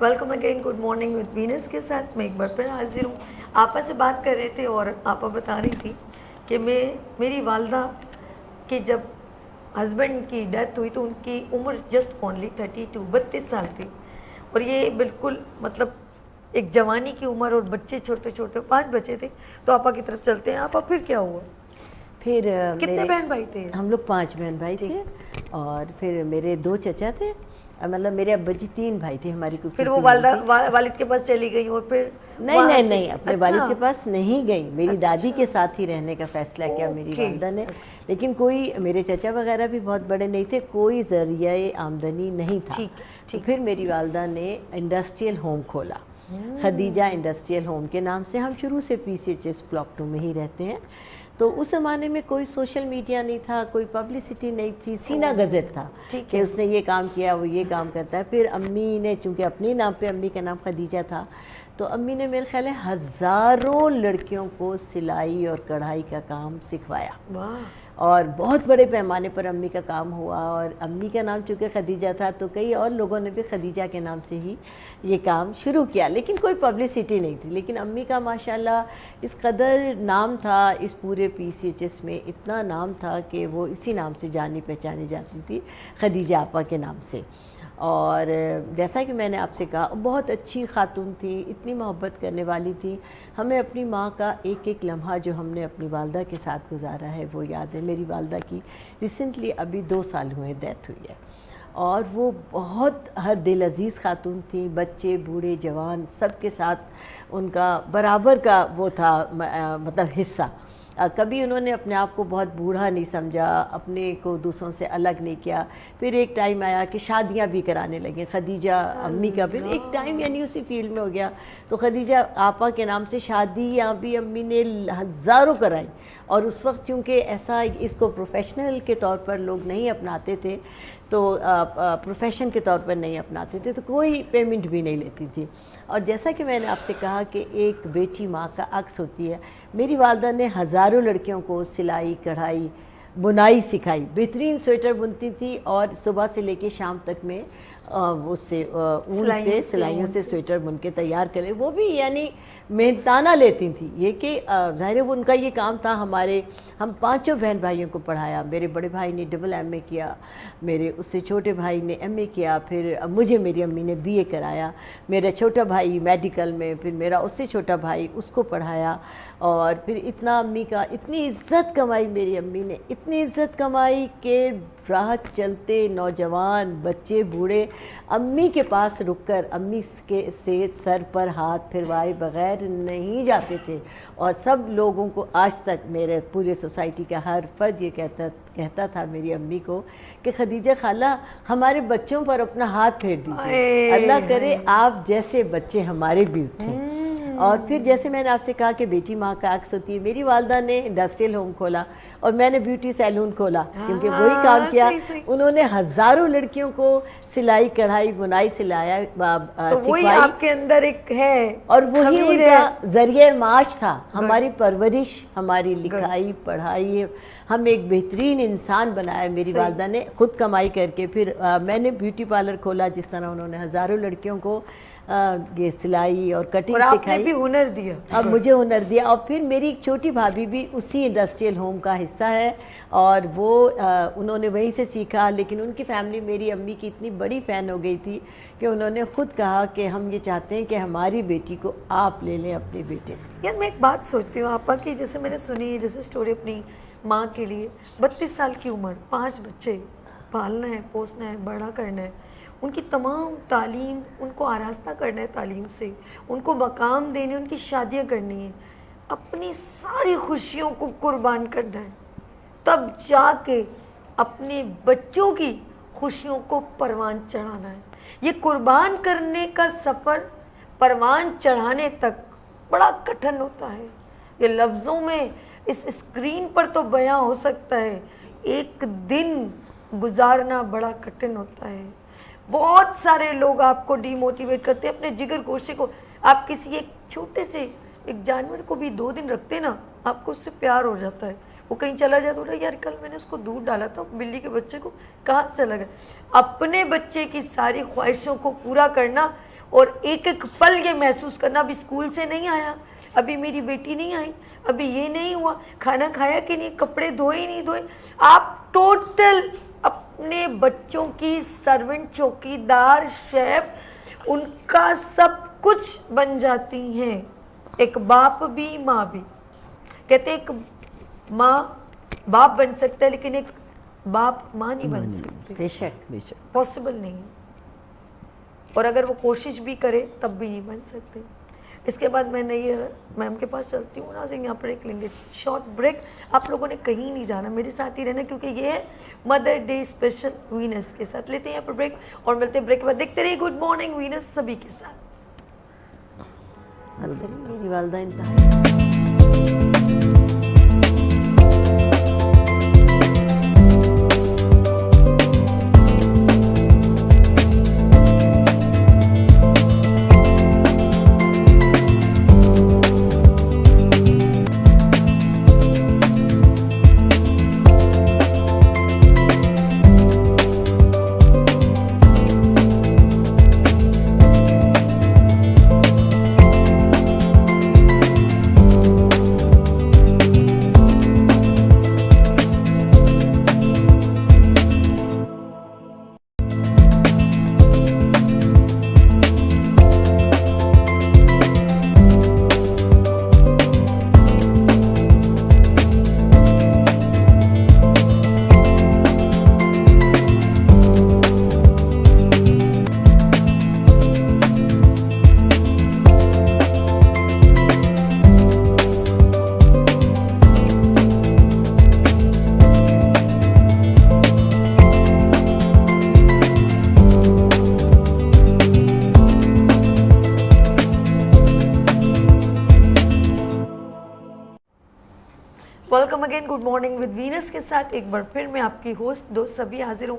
Welcome again good morning with Venus کے ساتھ. میں ایک بار پھر حاضر ہوں. آپا سے بات کر رہے تھے اور آپا بتا رہی تھی کہ میری والدہ کی جب ہسبینڈ کی ڈیتھ ہوئی تو ان کی عمر جسٹ اونلی 32 سال تھی. اور یہ بالکل مطلب ایک جوانی کی عمر، اور بچے چھوٹے چھوٹے 5 بچے تھے. تو آپا کی طرف چلتے ہیں. آپا پھر کیا ہوا؟ پھر کتنے بہن بھائی تھے؟ ہم لوگ 5 بہن بھائی تھے، اور پھر میرے 2 چچا تھے، مطلب میرے ابا جی 3 بھائی تھے. ہماری کوئی پھر وہ والد کے پاس چلی گئی اور پھر نہیں اپنے والد کے پاس نہیں گئی. میری دادی کے ساتھ ہی رہنے کا فیصلہ کیا میری والدہ نے. لیکن کوئی میرے چچا وغیرہ بھی بہت بڑے نہیں تھے، کوئی ذریعہ آمدنی نہیں تھا. تو پھر میری والدہ نے انڈسٹریل ہوم کھولا، خدیجہ انڈسٹریل ہوم کے نام سے. ہم شروع سے PCHS بلاک 2 میں ہی رہتے ہیں. تو اس زمانے میں کوئی سوشل میڈیا نہیں تھا، کوئی پبلسٹی نہیں تھی، سینہ گزٹ تھا کہ اس نے یہ کام کیا، وہ یہ کام کرتا ہے. پھر امی نے، چونکہ اپنے نام پہ امی کا نام خدیجہ تھا، تو امی نے میرے خیال ہے ہزاروں لڑکیوں کو سلائی اور کڑھائی کا کام سکھوایا، اور بہت بڑے پیمانے پر امی کا کام ہوا. اور امی کا نام چونکہ خدیجہ تھا تو کئی اور لوگوں نے بھی خدیجہ کے نام سے ہی یہ کام شروع کیا، لیکن کوئی پبلسٹی نہیں تھی. لیکن امی کا ماشاءاللہ اس قدر نام تھا اس پورے PCHS میں، اتنا نام تھا کہ وہ اسی نام سے جانی پہچانی جاتی تھی، خدیجہ آپا کے نام سے. اور جیسا کہ میں نے آپ سے کہا بہت اچھی خاتون تھی، اتنی محبت کرنے والی تھی. ہمیں اپنی ماں کا ایک ایک لمحہ جو ہم نے اپنی والدہ کے ساتھ گزارا ہے وہ یاد ہے. میری والدہ کی ریسنٹلی ابھی 2 سال ہوئے ڈیتھ ہوئی ہے، اور وہ بہت ہر دل عزیز خاتون تھی. بچے بوڑھے جوان سب کے ساتھ ان کا برابر کا وہ تھا مطلب حصہ. کبھی انہوں نے اپنے آپ کو بہت بوڑھا نہیں سمجھا، اپنے کو دوسروں سے الگ نہیں کیا. پھر ایک ٹائم آیا کہ شادیاں بھی کرانے لگے. خدیجہ امی کا بھی ایک ٹائم یعنی اسی فیلڈ میں ہو گیا، تو خدیجہ آپا کے نام سے شادیاں بھی امی نے ہزاروں کرائی. اور اس وقت چونکہ ایسا اس کو پروفیشنل کے طور پر لوگ نہیں اپناتے تھے، تو پروفیشن کے طور پر نہیں اپناتے تھے، تو کوئی پیمنٹ بھی نہیں لیتی تھی. اور جیسا کہ میں نے آپ سے کہا کہ ایک بیٹی ماں کا عکس ہوتی ہے، میری والدہ نے ہزاروں لڑکیوں کو سلائی کڑھائی بنائی سکھائی. بہترین سویٹر بنتی تھی اور صبح سے لے کے شام تک میں اس سے اون سے سلائیوں سے سویٹر بن کے تیار کرے. وہ بھی یعنی محنتانہ لیتی تھیں. یہ کہ ظاہر ہے وہ ان کا یہ کام تھا. ہم پانچوں بہن بھائیوں کو پڑھایا. میرے بڑے بھائی نے ڈبل ایم اے کیا، میرے اس سے چھوٹے بھائی نے ایم اے کیا، پھر مجھے میری امی نے بی اے کرایا. میرا چھوٹا بھائی میڈیکل میں، پھر میرا اس سے چھوٹا بھائی، اس کو پڑھایا. اور پھر اتنا امی کا اتنی عزت کمائی میری امی نے، اتنی عزت کمائی کہ راہ چلتے نوجوان بچے بوڑھے امی کے پاس رک کر امی کے سے سر پر ہاتھ پھروائے بغیر نہیں جاتے تھے. اور سب لوگوں کو آج تک میرے پورے سوسائٹی کا ہر فرد یہ کہتا تھا میری امی کو کہ خدیجہ خالہ ہمارے بچوں پر اپنا ہاتھ پھیر دیجیے، اللہ کرے آپ جیسے بچے ہمارے بھی اٹھیں. اور پھر جیسے میں نے آپ سے کہا کہ بیٹی ماں کا عکس ہوتی ہے، میری والدہ نے انڈسٹریل ہوم کھولا اور میں نے بیوٹی سیلون کھولا، کیونکہ وہی کام کیا. انہوں نے ہزاروں لڑکیوں کو سلائی کڑھائی بنائی سلایا تو وہی آپ کے اندر ایک ہے اور وہی ان کا ذریعہ معاش تھا. ہماری پرورش، ہماری لکھائی پڑھائی، ہم ایک بہترین انسان بنایا میری والدہ نے خود کمائی کر کے. پھر میں نے بیوٹی پارلر کھولا جس طرح انہوں نے ہزاروں لڑکیوں کو یہ سلائی اور کٹنگ سکھائی. آپ نے بھی ہنر دیا. اب مجھے ہنر دیا. اور پھر میری ایک چھوٹی بھابھی بھی اسی انڈسٹریل ہوم کا حصہ ہے اور وہ انہوں نے وہیں سے سیکھا. لیکن ان کی فیملی میری امی کی اتنی بڑی فین ہو گئی تھی کہ انہوں نے خود کہا کہ ہم یہ چاہتے ہیں کہ ہماری بیٹی کو آپ لے لیں اپنے بیٹے سے. یار میں ایک بات سوچتی ہوں آپا کی، جیسے میں نے سنی جیسے سٹوری اپنی ماں کے لیے، 32 سال کی عمر، 5 بچے پالنا ہے، پوسنا ہے، بڑا کرنا ہے، ان کی تمام تعلیم، ان کو آراستہ کرنا ہے تعلیم سے، ان کو مقام دینے، ان کی شادیاں کرنی ہیں، اپنی ساری خوشیوں کو قربان کرنا ہے، تب جا کے اپنے بچوں کی خوشیوں کو پروان چڑھانا ہے. یہ قربان کرنے کا سفر پروان چڑھانے تک بڑا کٹھن ہوتا ہے. یہ لفظوں میں اس اسکرین پر تو بیاں ہو سکتا ہے، ایک دن گزارنا بڑا کٹھن ہوتا ہے. بہت سارے لوگ آپ کو ڈی موٹیویٹ کرتے ہیں. اپنے جگر گوشے کو، آپ کسی ایک چھوٹے سے ایک جانور کو بھی 2 دن رکھتے نا، آپ کو اس سے پیار ہو جاتا ہے. وہ کہیں چلا جائے تو یار کل میں نے اس کو دودھ ڈالا تھا، بلی کے بچے کو، کہاں چلا گیا. اپنے بچے کی ساری خواہشوں کو پورا کرنا اور ایک ایک پل یہ محسوس کرنا، ابھی اسکول سے نہیں آیا، ابھی میری بیٹی نہیں آئی، ابھی یہ نہیں ہوا، کھانا کھایا کہ نہیں، کپڑے دھوئے نہیں دھوئے. آپ ٹوٹل اپنے بچوں کی سرونٹ، چوکیدار، شیف، ان کا سب کچھ بن جاتی ہیں. ایک باپ بھی ماں بھی. کہتے ایک ماں باپ بن سکتا ہے لیکن ایک باپ ماں نہیں بن سکتی. بے شک بے شک پاسبل نہیں. اور اگر وہ کوشش بھی کرے تب بھی نہیں بن سکتے. اس کے بعد میں نئی میم کے پاس چلتی ہوں. ناظرین یہاں پر ایک لیں گے شارٹ بریک. آپ لوگوں نے کہیں نہیں جانا، میرے ساتھ ہی رہنا، کیونکہ یہ ہے مدر ڈے اسپیشل وینس کے ساتھ. لیتے ہیں یہاں پر بریک اور ملتے ہیں بریک کے بعد. دیکھتے رہیے گڈ مارننگ وینس سبھی کے ساتھ. اصل میری والدہ انتہائی welcome again good morning with Venus के साथ एक बार फिर मैं आपकी होस्ट दोस्त सभी हाजिर हूँ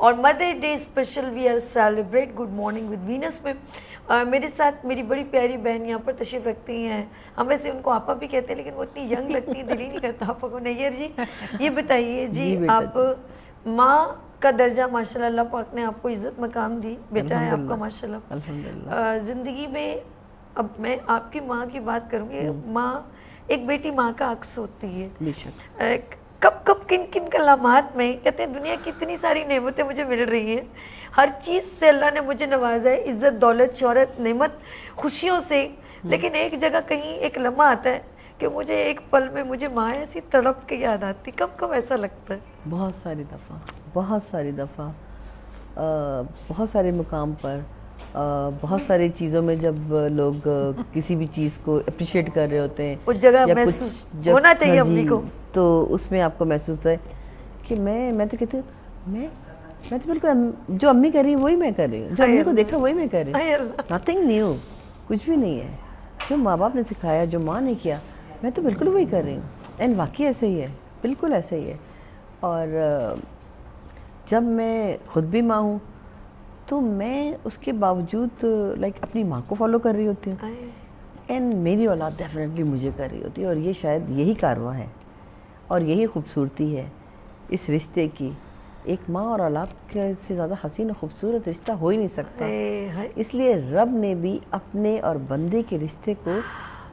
और mother day special we are celebrate good morning with Venus में मेरे साथ मेरी बड़ी प्यारी बहन यहाँ पर तशरीफ़ रखती हैं। हम वैसे उनको आपा भी कहते हैं लेकिन वो इतनी यंग लगती है, दिल ही नहीं करता आपा को। नैयर जी ये बताइए जी आप माँ का दर्जा माशाल्लाह अल्लाह पाक ने आपको इज़्ज़त मकाम दी, बेटा है आपका माशाल्लाह अल्हम्दुलिल्लाह। ज़िंदगी में अब मैं आपकी माँ की बात करूँगी। माँ एक बेटी माँ का अक्स होती है। बेशक। कब कब किन किन कलामात में कहते हैं दुनिया की इतनी सारी नेमतें मुझे मिल रही हैं, हर चीज़ से अल्लाह ने मुझे नवाजा है, इज़्ज़त दौलत शोहरत नेमत खुशियों से, लेकिन एक जगह कहीं एक लम्हा आता है कि मुझे एक पल में मुझे माँ ऐसी तड़प के याद आती। कब कब ऐसा लगता है? बहुत सारी दफ़ा, बहुत सारी दफ़ा, बहुत सारे मुकाम पर, बहुत सारी चीज़ों में जब लोग किसी भी चीज़ को अप्रिशिएट कर रहे होते हैं उस जगह या महसूस कुछ जब होना चाहिए हाँ अम्मी जी, को। तो उसमें आपको महसूस होता है कि मैं तो कहती हूँ मैं तो बिल्कुल जो अम्मी कर रही है वही मैं कर रही हूँ, जो अम्मी को देखा वही मैं कर रही हाय हूँ। अल्लाह। नथिंग न्यू, कुछ भी नहीं है। जो माँ बाप ने सिखाया, जो माँ ने किया, मैं तो बिल्कुल वही कर रही हूँ। एंड वाकई ऐसे ही है, बिल्कुल ऐसे ही है। और जब मैं खुद भी माँ हूँ तो मैं उसके बावजूद लाइक अपनी माँ को फॉलो कर रही होती हूँ, एंड मेरी औलाद डेफिनेटली मुझे कर रही होती है। और ये शायद यही कारवां है और यही खूबसूरती है इस रिश्ते की। एक माँ और औलाद के से ज़्यादा हसीन और ख़ूबसूरत रिश्ता हो ही नहीं सकता। इसलिए रब ने भी अपने और बंदे के रिश्ते को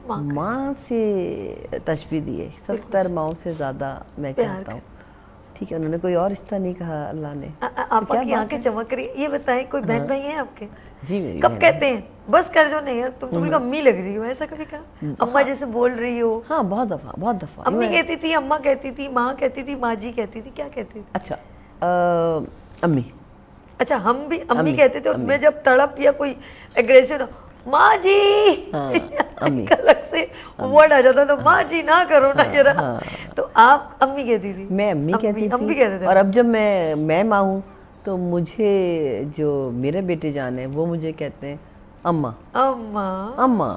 माँ से तशबीह दी है। 70 माँओं से ज़्यादा मैं चाहता हूँ। ठीक है, उन्होंने कोई और रिश्ता नहीं कहा अल्लाह ने। आपा की आंखें चमक रही है। ये बताएं कोई बहन भाई हैं आपके? जी मेरी कब बहन कहते हैं बस कर जो नहीं यार, तुम तो बिल्कुल अम्मी लग रही हो, ऐसा कभी कहा? अम्मा जैसे बोल रही हो? हाँ, बहुत दफ़ा, बहुत दफ़ा। अम्मी कहती थी, अम्मा कहती थी, माँ कहती थी, माँ जी कहती थी, क्या कहती थी? अच्छा, अम्मी। अच्छा, हम भी अम्मी अम्मी, कहते थे। और अम्मी। मैं जब तड़प या कोई एग्रेसिव माँ जी हाँ, अम्मी। एक अलग से वर्ड आ जाता तो माँ जी ना करो ना जरा। तो आप अम्मी कहती थी? मैं अम्मी कहती थी। अम्मी कहते थे। और अब जब मैं माँ हूँ तो मुझे जो मेरे बेटे जान है वो मुझे कहते हैं अम्मा अम्मा। अम्मा।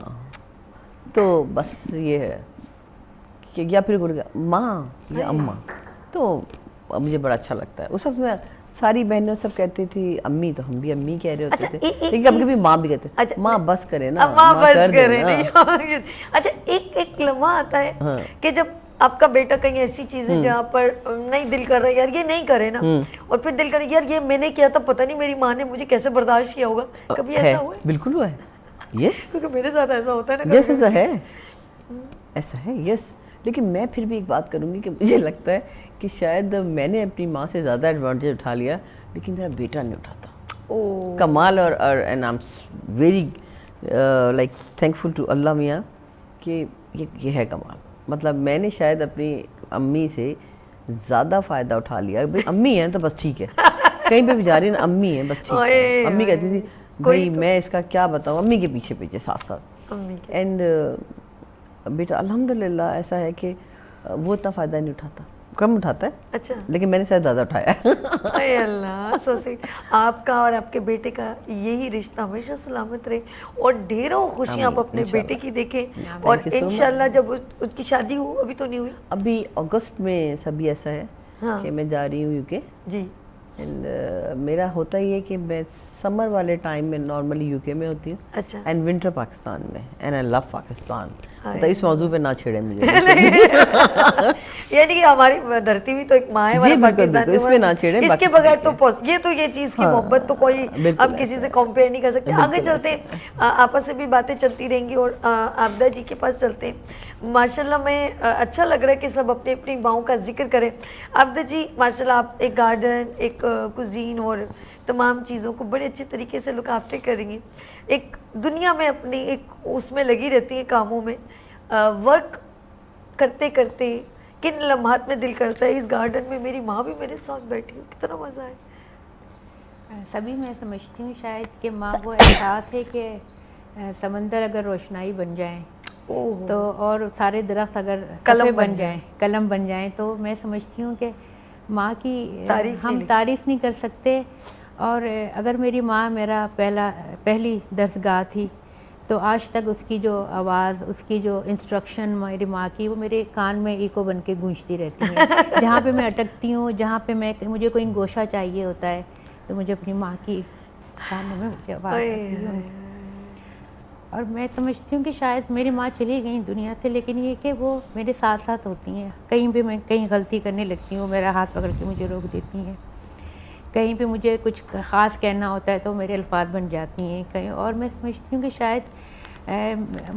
तो बस ये है कि या फिर बोलेगा माँ या अम्मा, तो मुझे बड़ा अच्छा लगता है। उस वक्त में सारी बहनें सब कहती थी अम्मी, तो हम भी अम्मी कह रहे होते अच्छा, थे। एक लेकिन कभी कभी चीज़- माँ भी कहते अच्छा, माँ बस करे ना, माँ बस कर दे करे ना। नहीं। अच्छा, एक लम्हा आता है कि जब आपका बेटा कहीं ऐसी चीजें जहाँ पर नहीं दिल कर रहा है यार ये नहीं करे ना, और फिर दिल करे यार ये मैंने किया था, पता नहीं मेरी माँ ने मुझे कैसे बर्दाश्त किया होगा, कभी ऐसा हुआ है? बिल्कुल हुआ है। यस, क्योंकि मेरे साथ ऐसा होता है ना यस, कभी। ऐसा है, ऐसा है, यस। लेकिन मैं फिर भी एक बात करूँगी कि मुझे लगता है कि शायद मैंने अपनी माँ से ज़्यादा एडवांटेज उठा लिया, लेकिन मेरा बेटा नहीं उठाता। ओ कमाल। और and I am very like thankful to अल्लाह मियाँ कि ये है कमाल। मतलब मैंने शायद अपनी अम्मी से ज़्यादा फ़ायदा उठा लिया। भाई अम्मी है तो बस ठीक है, कहीं पे भी जा रही है ना अम्मी है बस ठीक है। अम्मी कहती थी भाई मैं इसका क्या बताऊँ, अम्मी के पीछे पीछे साथ साथ। अम्मी के। एंड बेटा अल्हम्दुलिल्लाह ऐसा है कि वो इतना फ़ायदा नहीं उठाता, कम उठाता है, अच्छा। लेकिन मैंने शायद ज़्यादा उठाया। अरे अल्लाह, सो स्वीट। आपका और आपके बेटे का यही रिश्ता हमेशा सलामत रहे और ढेरों खुशियाँ आप अपने बेटे की देखें। और Thank you so इंशाल्लाह जब उसकी शादी हो, अभी तो नहीं हुई? अभी अगस्त में सभी ऐसा है कि मैं जा रही हूँ यूके। जी। एंड मेरा होता ही है कि मैं समर वाले टाइम में नॉर्मली यूके में होती हूँ, अच्छा। एंड विंटर पाकिस्तान में। And I love Pakistan. मतलब इस मौजू पे ना छेड़े मुझे। यानी कि हमारी धरती भी तो एक माँ है, हमारा बिल्कुल, पाकिस्तान बिल्कुल, भी इसमें ना छेड़े, इसके बाकी बगैर ठीक तो है। ये चीज़ की मोहब्बत तो कोई बिल्कुल अब किसी से कंपेयर नहीं कर सकते। आगे चलते हैं, आपस से भी बातें चलती रहेंगी और आबदा जी के पास चलते हैं। माशाल्लाह में अच्छा लग रहा है कि सब अपनी अपनी माँओं का जिक्र करें। आबदा जी माशाल्लाह आप एक गार्डन, एक कुजीन और तमाम चीज़ों को बड़े अच्छे तरीके से लुक आफ्टर करेंगी। एक दुनिया में अपनी एक उसमें लगी रहती है कामों में, वर्क करते करते किन लम्हात में दिल करता है इस गार्डन में मेरी माँ भी मेरे साथ बैठी हो, कितना मज़ा है। सभी मैं समझती हूँ शायद कि माँ वो एहसास है कि समंदर अगर रोशनाई बन जाए तो और सारे दरख्त अगर कलम सफ़े बन बन जाएं, कलम बन जाएं, तो मैं समझती हूँ कि माँ की तारीफ हम तारीफ़ नहीं कर सकते। और अगर मेरी माँ मेरा पहली दरसगाह थी तो تو آج تک اس کی جو آواز، اس کی جو انسٹرکشن میری ماں کی، وہ میرے کان میں ایکو بن کے گونجتی رہتی ہیں. جہاں پہ میں اٹکتی ہوں، جہاں پہ مجھے کوئی گوشہ چاہیے ہوتا ہے، تو مجھے اپنی ماں کی کانوں میں مجھے آواز آتی ہے. اور میں سمجھتی ہوں کہ شاید میری ماں چلی گئی دنیا سے، لیکن یہ کہ وہ میرے ساتھ ساتھ ہوتی ہیں. کہیں بھی میں کہیں غلطی کرنے لگتی ہوں، میرا ہاتھ پکڑ کے مجھے روک دیتی ہیں. کہیں پہ مجھے کچھ خاص کہنا ہوتا ہے تو میرے الفاظ بن جاتی ہیں کہیں. اور میں سمجھتی ہوں کہ شاید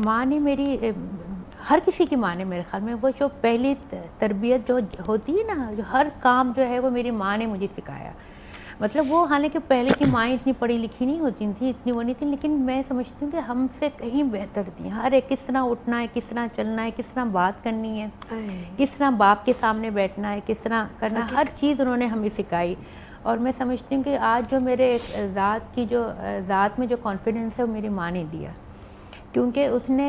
ماں نے میری، ہر کسی کی ماں نے میرے خیال میں، وہ جو پہلی تربیت جو ہوتی ہے نا، جو ہر کام جو ہے وہ میری ماں نے مجھے سکھایا. مطلب وہ حالانکہ پہلے کی مائیں اتنی پڑھی لکھی نہیں ہوتی تھیں، اتنی وہ نہیں تھیں، لیکن میں سمجھتی ہوں کہ ہم سے کہیں بہتر تھیں. ہر ایک کس طرح اٹھنا ہے، کس طرح چلنا ہے، کس طرح بات کرنی ہے، کس طرح باپ کے سامنے بیٹھنا ہے، کس طرح کرنا ہے، ہر چیز انہوں نے ہمیں سکھائی. اور میں سمجھتی ہوں کہ آج جو میرے ذات میں جو کانفیڈنس ہے وہ میری ماں نے دیا. کیونکہ اس نے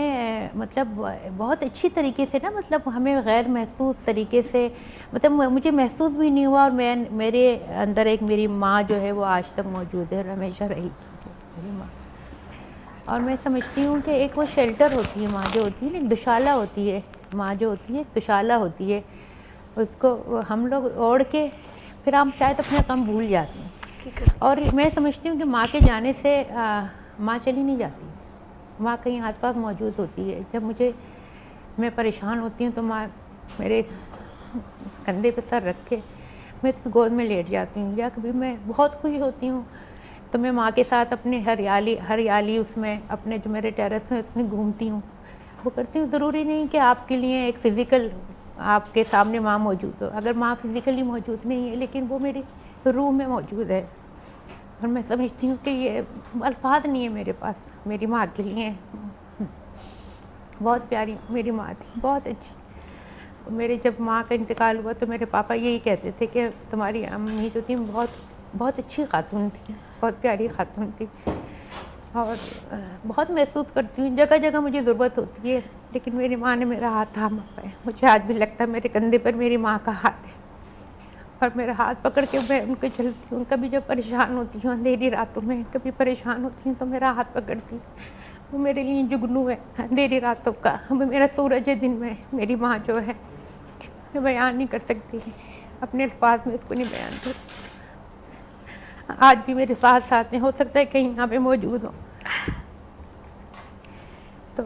مطلب بہت اچھی طریقے سے نا، مطلب ہمیں غیر محسوس طریقے سے، مطلب مجھے محسوس بھی نہیں ہوا. اور میرے اندر ایک میری ماں جو ہے وہ آج تک موجود ہے اور ہمیشہ رہی میری ماں. اور میں سمجھتی ہوں کہ ایک وہ شیلٹر ہوتی ہے ماں جو ہوتی ہے نا، ایک دشالہ ہوتی ہے ماں جو ہوتی ہے، ایک دشالہ ہوتی ہے. اس کو ہم لوگ اوڑھ کے پھر ہم شاید اپنا غم بھول جاتے ہیں. اور میں سمجھتی ہوں کہ ماں کے جانے سے ماں چلی نہیں جاتی، ماں کہیں آس پاس موجود ہوتی ہے. جب میں پریشان ہوتی ہوں تو ماں میرے کندھے پہ سر رکھ کے میں اس کی گود میں لیٹ جاتی ہوں. یا کبھی میں بہت خوش ہوتی ہوں تو میں ماں کے ساتھ اپنے ہریالی اس میں، اپنے جو میرے ٹیرس میں، اس میں گھومتی ہوں، وہ کرتی ہوں. ضروری نہیں کہ آپ کے لیے ایک فزیکل آپ کے سامنے ماں موجود ہو. اگر ماں فزیکلی موجود نہیں ہے لیکن وہ میری روح میں موجود ہے. اور میں سمجھتی ہوں کہ یہ الفاظ نہیں ہے میرے پاس میری ماں کے لیے. بہت پیاری میری ماں تھی، بہت اچھی. میرے جب ماں کا انتقال ہوا تو میرے پاپا یہی کہتے تھے کہ تمہاری امی جو تھی بہت اچھی خاتون تھی، بہت پیاری خاتون تھی. اور بہت محسوس کرتی ہوں، جگہ جگہ مجھے ضرورت ہوتی ہے لیکن میری ماں نے میرا ہاتھ تھاما ہے. مجھے آج بھی لگتا ہے میرے کندھے پر میری ماں کا ہاتھ ہے اور میرا ہاتھ پکڑ کے میں ان کو چلتی ہوں. کبھی جب پریشان ہوتی ہوں اندھیری راتوں میں، کبھی پریشان ہوتی ہوں تو میرا ہاتھ پکڑتی. وہ میرے لیے جگنو ہے اندھیری راتوں کا، میرا سورج ہے دن میں. میری ماں جو ہے میں بیان نہیں کر سکتی، اپنے الفاظ میں اس کو نہیں بیان کر. آج بھی میرے ساتھ ہیں، ہو سکتا ہے کہیں یہاں پہ موجود ہوں. تو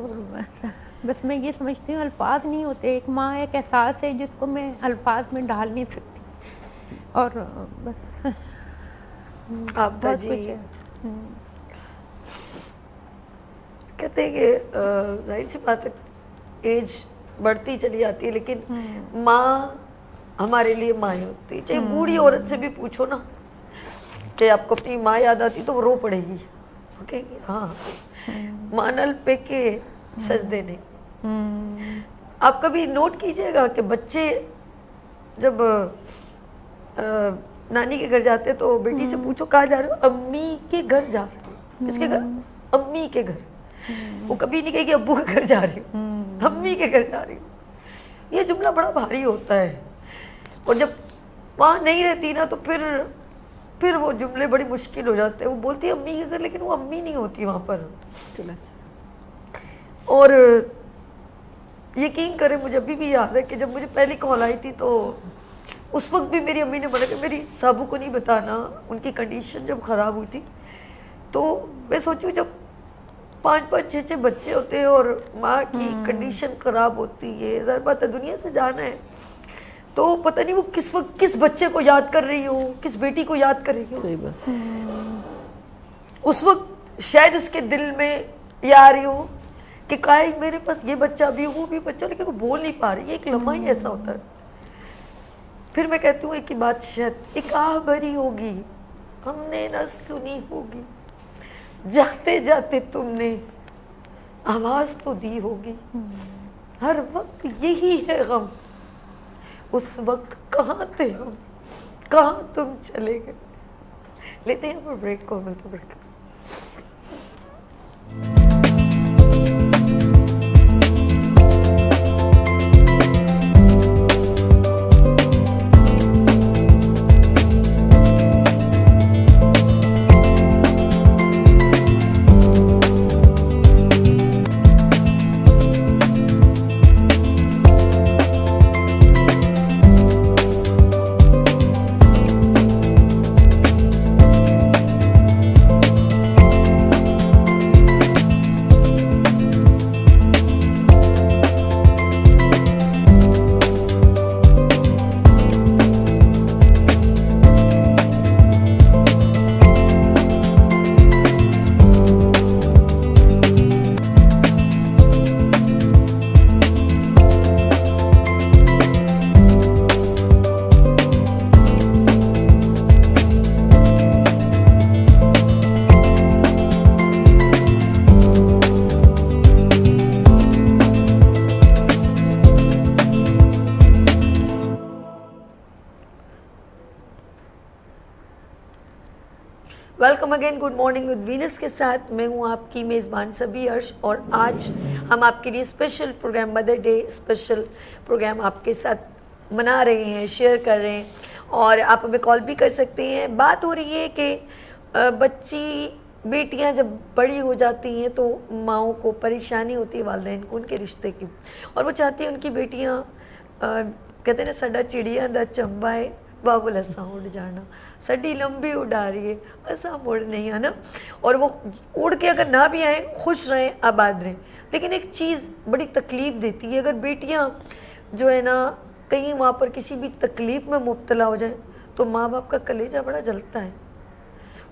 بس میں یہ سمجھتی ہوں الفاظ نہیں ہوتے. ایک ماں ایک احساس ہے جس کو میں الفاظ میں ڈال نہیں سکتی. اور بس آپ کا بہت جی کچھ ہے. کہتے ہیں کہ ظاہر سی بات ہے ایج بڑھتی چلی جاتی ہے لیکن ماں ہمارے لیے ماں ہی ہوتی ہے. چاہے بوڑھی عورت سے بھی پوچھو نا کہ آپ کو اپنی ماں یاد آتی تو وہ رو پڑے گی، اوکے ہاں ماں نل پہ کے سجدے نہیں. آپ کبھی نوٹ کیجئے گا کہ بچے جب نانی کے گھر جاتے تو بیٹی سے پوچھو کہاں جا رہے ہو؟ امی کے گھر جا رہے ہو. کس کے گھر؟ امی کے گھر. وہ کبھی نہیں کہے کہ ابو کے گھر جا رہی ہوں، امی کے گھر جا رہی ہوں. یہ جملہ بڑا بھاری ہوتا ہے اور جب ماں نہیں رہتی نا تو پھر وہ جملے بڑی مشکل ہو جاتے ہیں. وہ بولتی ہے امی کے گھر لیکن وہ امی نہیں ہوتی وہاں پر. اور یقین کریں مجھے ابھی بھی یاد ہے کہ جب مجھے پہلی کال آئی تھی تو اس وقت بھی میری امی نے بولا کہ میری صابو کو نہیں بتانا. ان کی کنڈیشن جب خراب ہوئی تھی تو میں سوچوں جب 5 6 بچے ہوتے ہیں اور ماں کی کنڈیشن خراب ہوتی ہے، ظاہر بات ہے دنیا سے جانا ہے تو پتہ نہیں وہ کس وقت کس بچے کو یاد کر رہی ہو، کس بیٹی کو یاد کر رہی ہو. صحیح بات. اس وقت شاید اس کے دل میں یہ آ رہی ہو کہ کاش میرے پاس یہ بچہ بھی وہ بھی بچہ، لیکن وہ بول نہیں پا رہی. ایک لمحہ ہی ایسا ہوتا ہے. پھر میں کہتی ہوں ایک بات شاید ایک آہ بھری ہوگی ہم نے نہ سنی ہوگی، جاتے جاتے تم نے آواز تو دی ہوگی. ہر وقت یہی ہے غم، اس وقت کہاں تھے ہم، کہاں تم چلے گئے. لیتے ہیں پر بریک کو، ملتے break. Welcome again good morning with Venus के साथ मैं हूँ आपकी मेज़बान सभी अर्श, और आज हम आपके लिए special programme mother day special programme आपके साथ मना रहे हैं, शेयर कर रहे हैं, और आप हमें कॉल भी कर सकते हैं। बात हो रही है कि बच्ची बेटियां जब बड़ी हो जाती हैं तो माँओं को परेशानी होती है, वालिदैन को, उनके रिश्ते की, और वो चाहती हैं उनकी बेटियां कहते हैं ना साडा चिड़िया दा चंबा है बाबुल असा उड़ जाना, सड़ी लंबी उड़ा रही है असा मुड़ नहीं आना, और वो उड़ के अगर ना भी आए खुश रहें आबाद रहें। लेकिन एक चीज़ बड़ी तकलीफ़ देती है, अगर बेटियां जो है ना कहीं वहाँ पर किसी भी तकलीफ़ में मुब्तला हो जाएं तो माँ बाप का कलेजा बड़ा जलता है।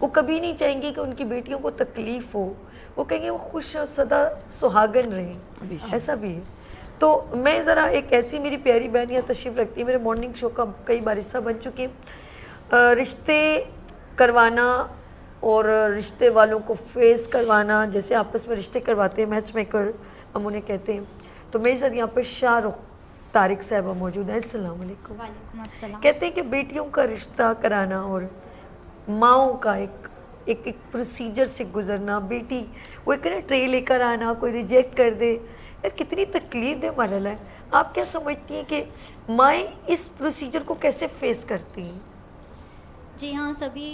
वो कभी नहीं चाहेंगे कि उनकी बेटियों को तकलीफ़ हो, वो कहेंगे वो खुश और सदा सुहागन रहें, ऐसा भी है। तो मैं ज़रा एक ऐसी मेरी प्यारी बहन यहाँ तशरीफ़ रखती है, मेरे मॉर्निंग शो का कई बार हिस्सा बन चुकी है, रिश्ते करवाना और रिश्ते वालों को फेस करवाना, जैसे आपस में रिश्ते करवाते हैं मैच मेकर हम उन्हें कहते हैं। तो मेरे साथ यहाँ पर शाहरुख तारिक साहबा मौजूद है। अस्सलाम वालेकुम। वालेकुम अस्सलाम। कहते हैं कि बेटियों का रिश्ता कराना और माँओं का एक प्रोसीजर से गुजरना, बेटी वो एक ना ट्रे लेकर आना, कोई रिजेक्ट कर दे, यार कितनी तकलीफ दे मरहला है। आप क्या समझती हैं कि माएँ इस प्रोसीजर को कैसे फेस करती हैं? जी हाँ, सभी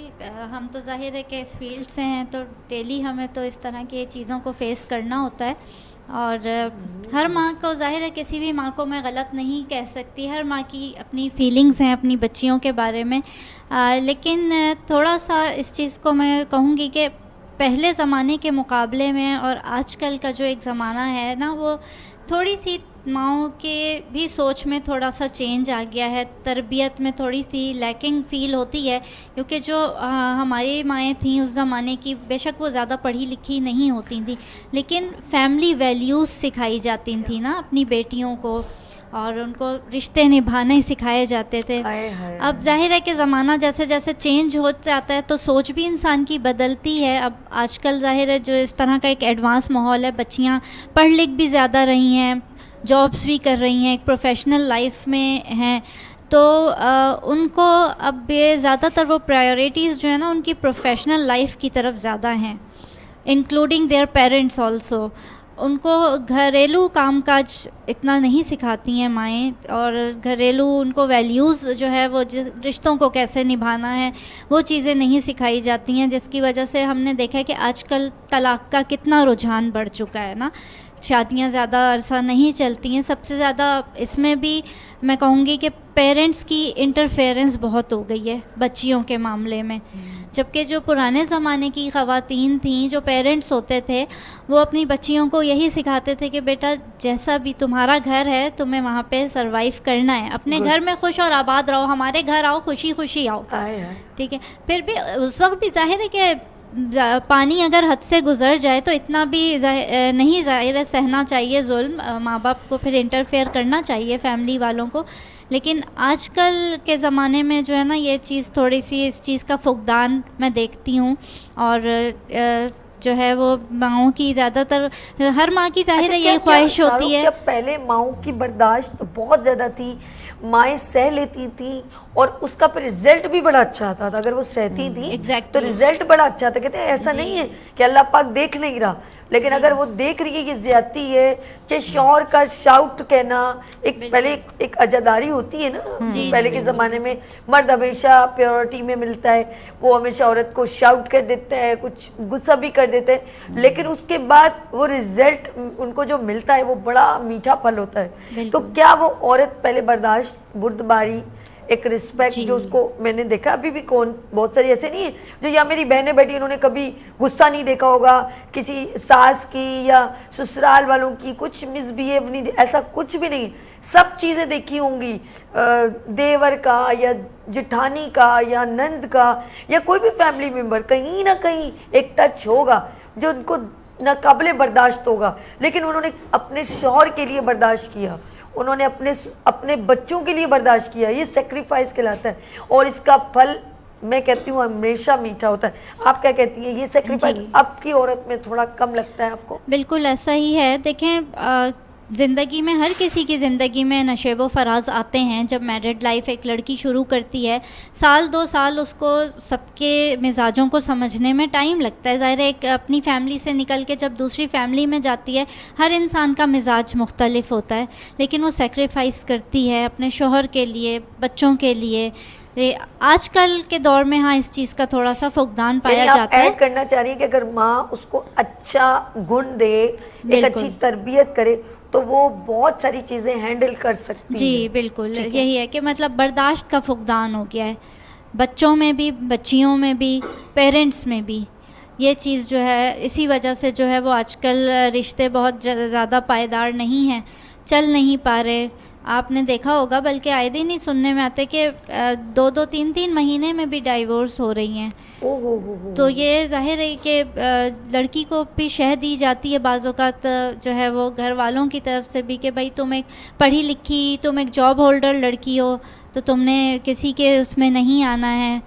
हम तो ज़ाहिर है कि इस फील्ड से हैं, तो डेली हमें तो इस तरह की चीज़ों को फेस करना होता है, और हर माँ को ज़ाहिर है, किसी भी माँ को मैं गलत नहीं कह सकती, हर माँ की अपनी फीलिंग्स हैं अपनी बच्चियों के बारे में। लेकिन थोड़ा सा इस चीज़ को मैं कहूँगी कि पहले ज़माने के मुकाबले में और आजकल का जो एक ज़माना है ना, वो थोड़ी सी माँओं के भी सोच में थोड़ा सा चेंज आ गया है, तरबियत में थोड़ी सी लैकिंग फ़ील होती है, क्योंकि जो हमारी माएँ थीं उस ज़माने की, बेशक वो ज़्यादा पढ़ी लिखी नहीं होती थी, लेकिन फैमिली वैल्यूज़ सिखाई जाती थी ना अपनी बेटियों को, और उनको रिश्ते निभाने सिखाए जाते थे। अब जाहिर है कि ज़माना जैसे जैसे चेंज हो जाता है तो सोच भी इंसान की बदलती है। अब आजकल जाहिर है जो इस तरह का एक एडवांस माहौल है, बच्चियाँ पढ़ लिख भी ज़्यादा रही हैं, जॉब्स भी कर रही हैं, एक प्रोफेशनल लाइफ में हैं, तो उनको अब ये ज़्यादातर वो प्रायोरिटीज़ जो है ना उनकी प्रोफेशनल लाइफ की तरफ ज़्यादा हैं, इंक्लूडिंग देयर पेरेंट्स ऑल्सो। उनको घरेलू कामकाज इतना नहीं सिखाती हैं माएँ, और घरेलू उनको वैल्यूज़ जो है वो रिश्तों को कैसे निभाना है वो चीज़ें नहीं सिखाई जाती हैं, जिसकी वजह से हमने देखा है कि आजकल तलाक़ का कितना रुझान बढ़ चुका है ना, शादियां ज़्यादा अरसा नहीं चलती हैं। सबसे ज़्यादा इसमें भी मैं कहूँगी कि पेरेंट्स की इंटरफेरेंस बहुत हो गई है बच्चियों के मामले में, जबकि जो पुराने ज़माने की ख़वातीन थीं, जो पेरेंट्स होते थे, वो अपनी बच्चियों को यही सिखाते थे कि बेटा जैसा भी तुम्हारा घर है तुम्हें वहाँ पे सरवाइव करना है, अपने घर में खुश और आबाद रहो, हमारे घर आओ खुशी खुशी आओ, ठीक है। फिर भी उस वक्त भी जाहिर है कि पानी अगर हद से गुज़र जाए तो इतना भी नहीं ज़ाहिर है सहना चाहिए जुल्म, माँ बाप को फिर इंटरफेयर करना चाहिए फैमिली वालों को। लेकिन आजकल के ज़माने में जो है ना ये चीज़ थोड़ी सी इस चीज़ का फुकदान मैं देखती हूँ, और जो है वो माँओं की ज़्यादातर, हर माँ की जाहिर है यही ख्वाहिश होती है। पहले माँओं की बर्दाश्त बहुत ज़्यादा थी, माएँ सह लेती थी और उसका फिर रिजल्ट भी बड़ा अच्छा आता था, अगर वो सहती थी तो रिजल्ट बड़ा अच्छा था। कहते हैं ऐसा नहीं है कि अल्लाह पाक देख नहीं रहा, लेकिन अगर वो देख रही है कि ज्यादती है, चाहे शौहर का शाउट कहना, एक पहले एक अजादारी होती है ना, पहले के ज़माने में मर्द हमेशा प्योरिटी में मिलता है, वो हमेशा औरत को शाउट कर देता है, कुछ गुस्सा भी कर देता है, लेकिन उसके बाद वो रिजल्ट उनको जो मिलता है वो बड़ा मीठा फल होता है। तो क्या वो औरत पहले बर्दाश्त, बुर्दबारी, एक रिस्पेक्ट जो उसको मैंने देखा, अभी भी कौन बहुत सारी ऐसे नहीं है जो, या मेरी बहनें बैठी उन्होंने कभी गुस्सा नहीं देखा होगा किसी सास की या ससुराल वालों की, कुछ मिसबिहेव नहीं, ऐसा कुछ भी नहीं, सब चीज़ें देखी होंगी, देवर का या जिठानी का या नंद का या कोई भी फैमिली मेम्बर, कहीं ना कहीं एक टच होगा जो उनको नाकाबिले बर्दाश्त होगा, लेकिन उन्होंने अपने शौहर के लिए बर्दाश्त किया, उन्होंने अपने बच्चों के लिए बर्दाश्त किया, ये सेक्रीफाइस कहलाता है, और इसका फल मैं कहती हूँ हमेशा मीठा होता है। आप क्या कहती हैं, ये सेक्रीफाइस अब की औरत में थोड़ा कम लगता है आपको? बिल्कुल ऐसा ही है। देखें ज़िंदगी में हर किसी की ज़िंदगी में नशेब व फराज आते हैं. जब मैरिड लाइफ एक लड़की शुरू करती है, साल 2 साल उसको सबके मिजाजों को समझने में टाइम लगता है. ज़ाहिर है एक अपनी फैमिली से निकल के जब दूसरी फैमिली में जाती है, हर इंसान का मिजाज मुख्तलिफ होता है, लेकिन वो सेक्रीफाइस करती है अपने शोहर के लिए, बच्चों के लिए. आजकल के दौर में हाँ इस चीज़ का थोड़ा सा फुकदान पाया यानी आप जाता है. ऐड करना चाह रही हैं कि अगर माँ उसको अच्छा गुण दे, एक बिल्कुल. अच्छी तरबियत करे, तो वो बहुत सारी चीज़ें हैंडल कर सकती जी है. बिल्कुल, यही है कि मतलब बर्दाश्त का फुकदान हो गया है, बच्चों में भी, बच्चियों में भी, पेरेंट्स में भी. ये चीज़ जो है इसी वजह से जो है वो आजकल रिश्ते बहुत ज़्यादा पायदार नहीं हैं, चल नहीं पा रहे. आपने देखा होगा, बल्कि आए दिन ही सुनने में आते कि 2-2 3-3 महीने में भी डाइवोर्स हो रही हैं. ओहो. तो ये जाहिर है कि लड़की को भी शह दी जाती है बाज़ औक़ात जो है वो घर वालों की तरफ से भी कि भाई तुम एक पढ़ी लिखी, तुम एक जॉब होल्डर लड़की हो, तो तुमने किसी के उसमें नहीं आना है,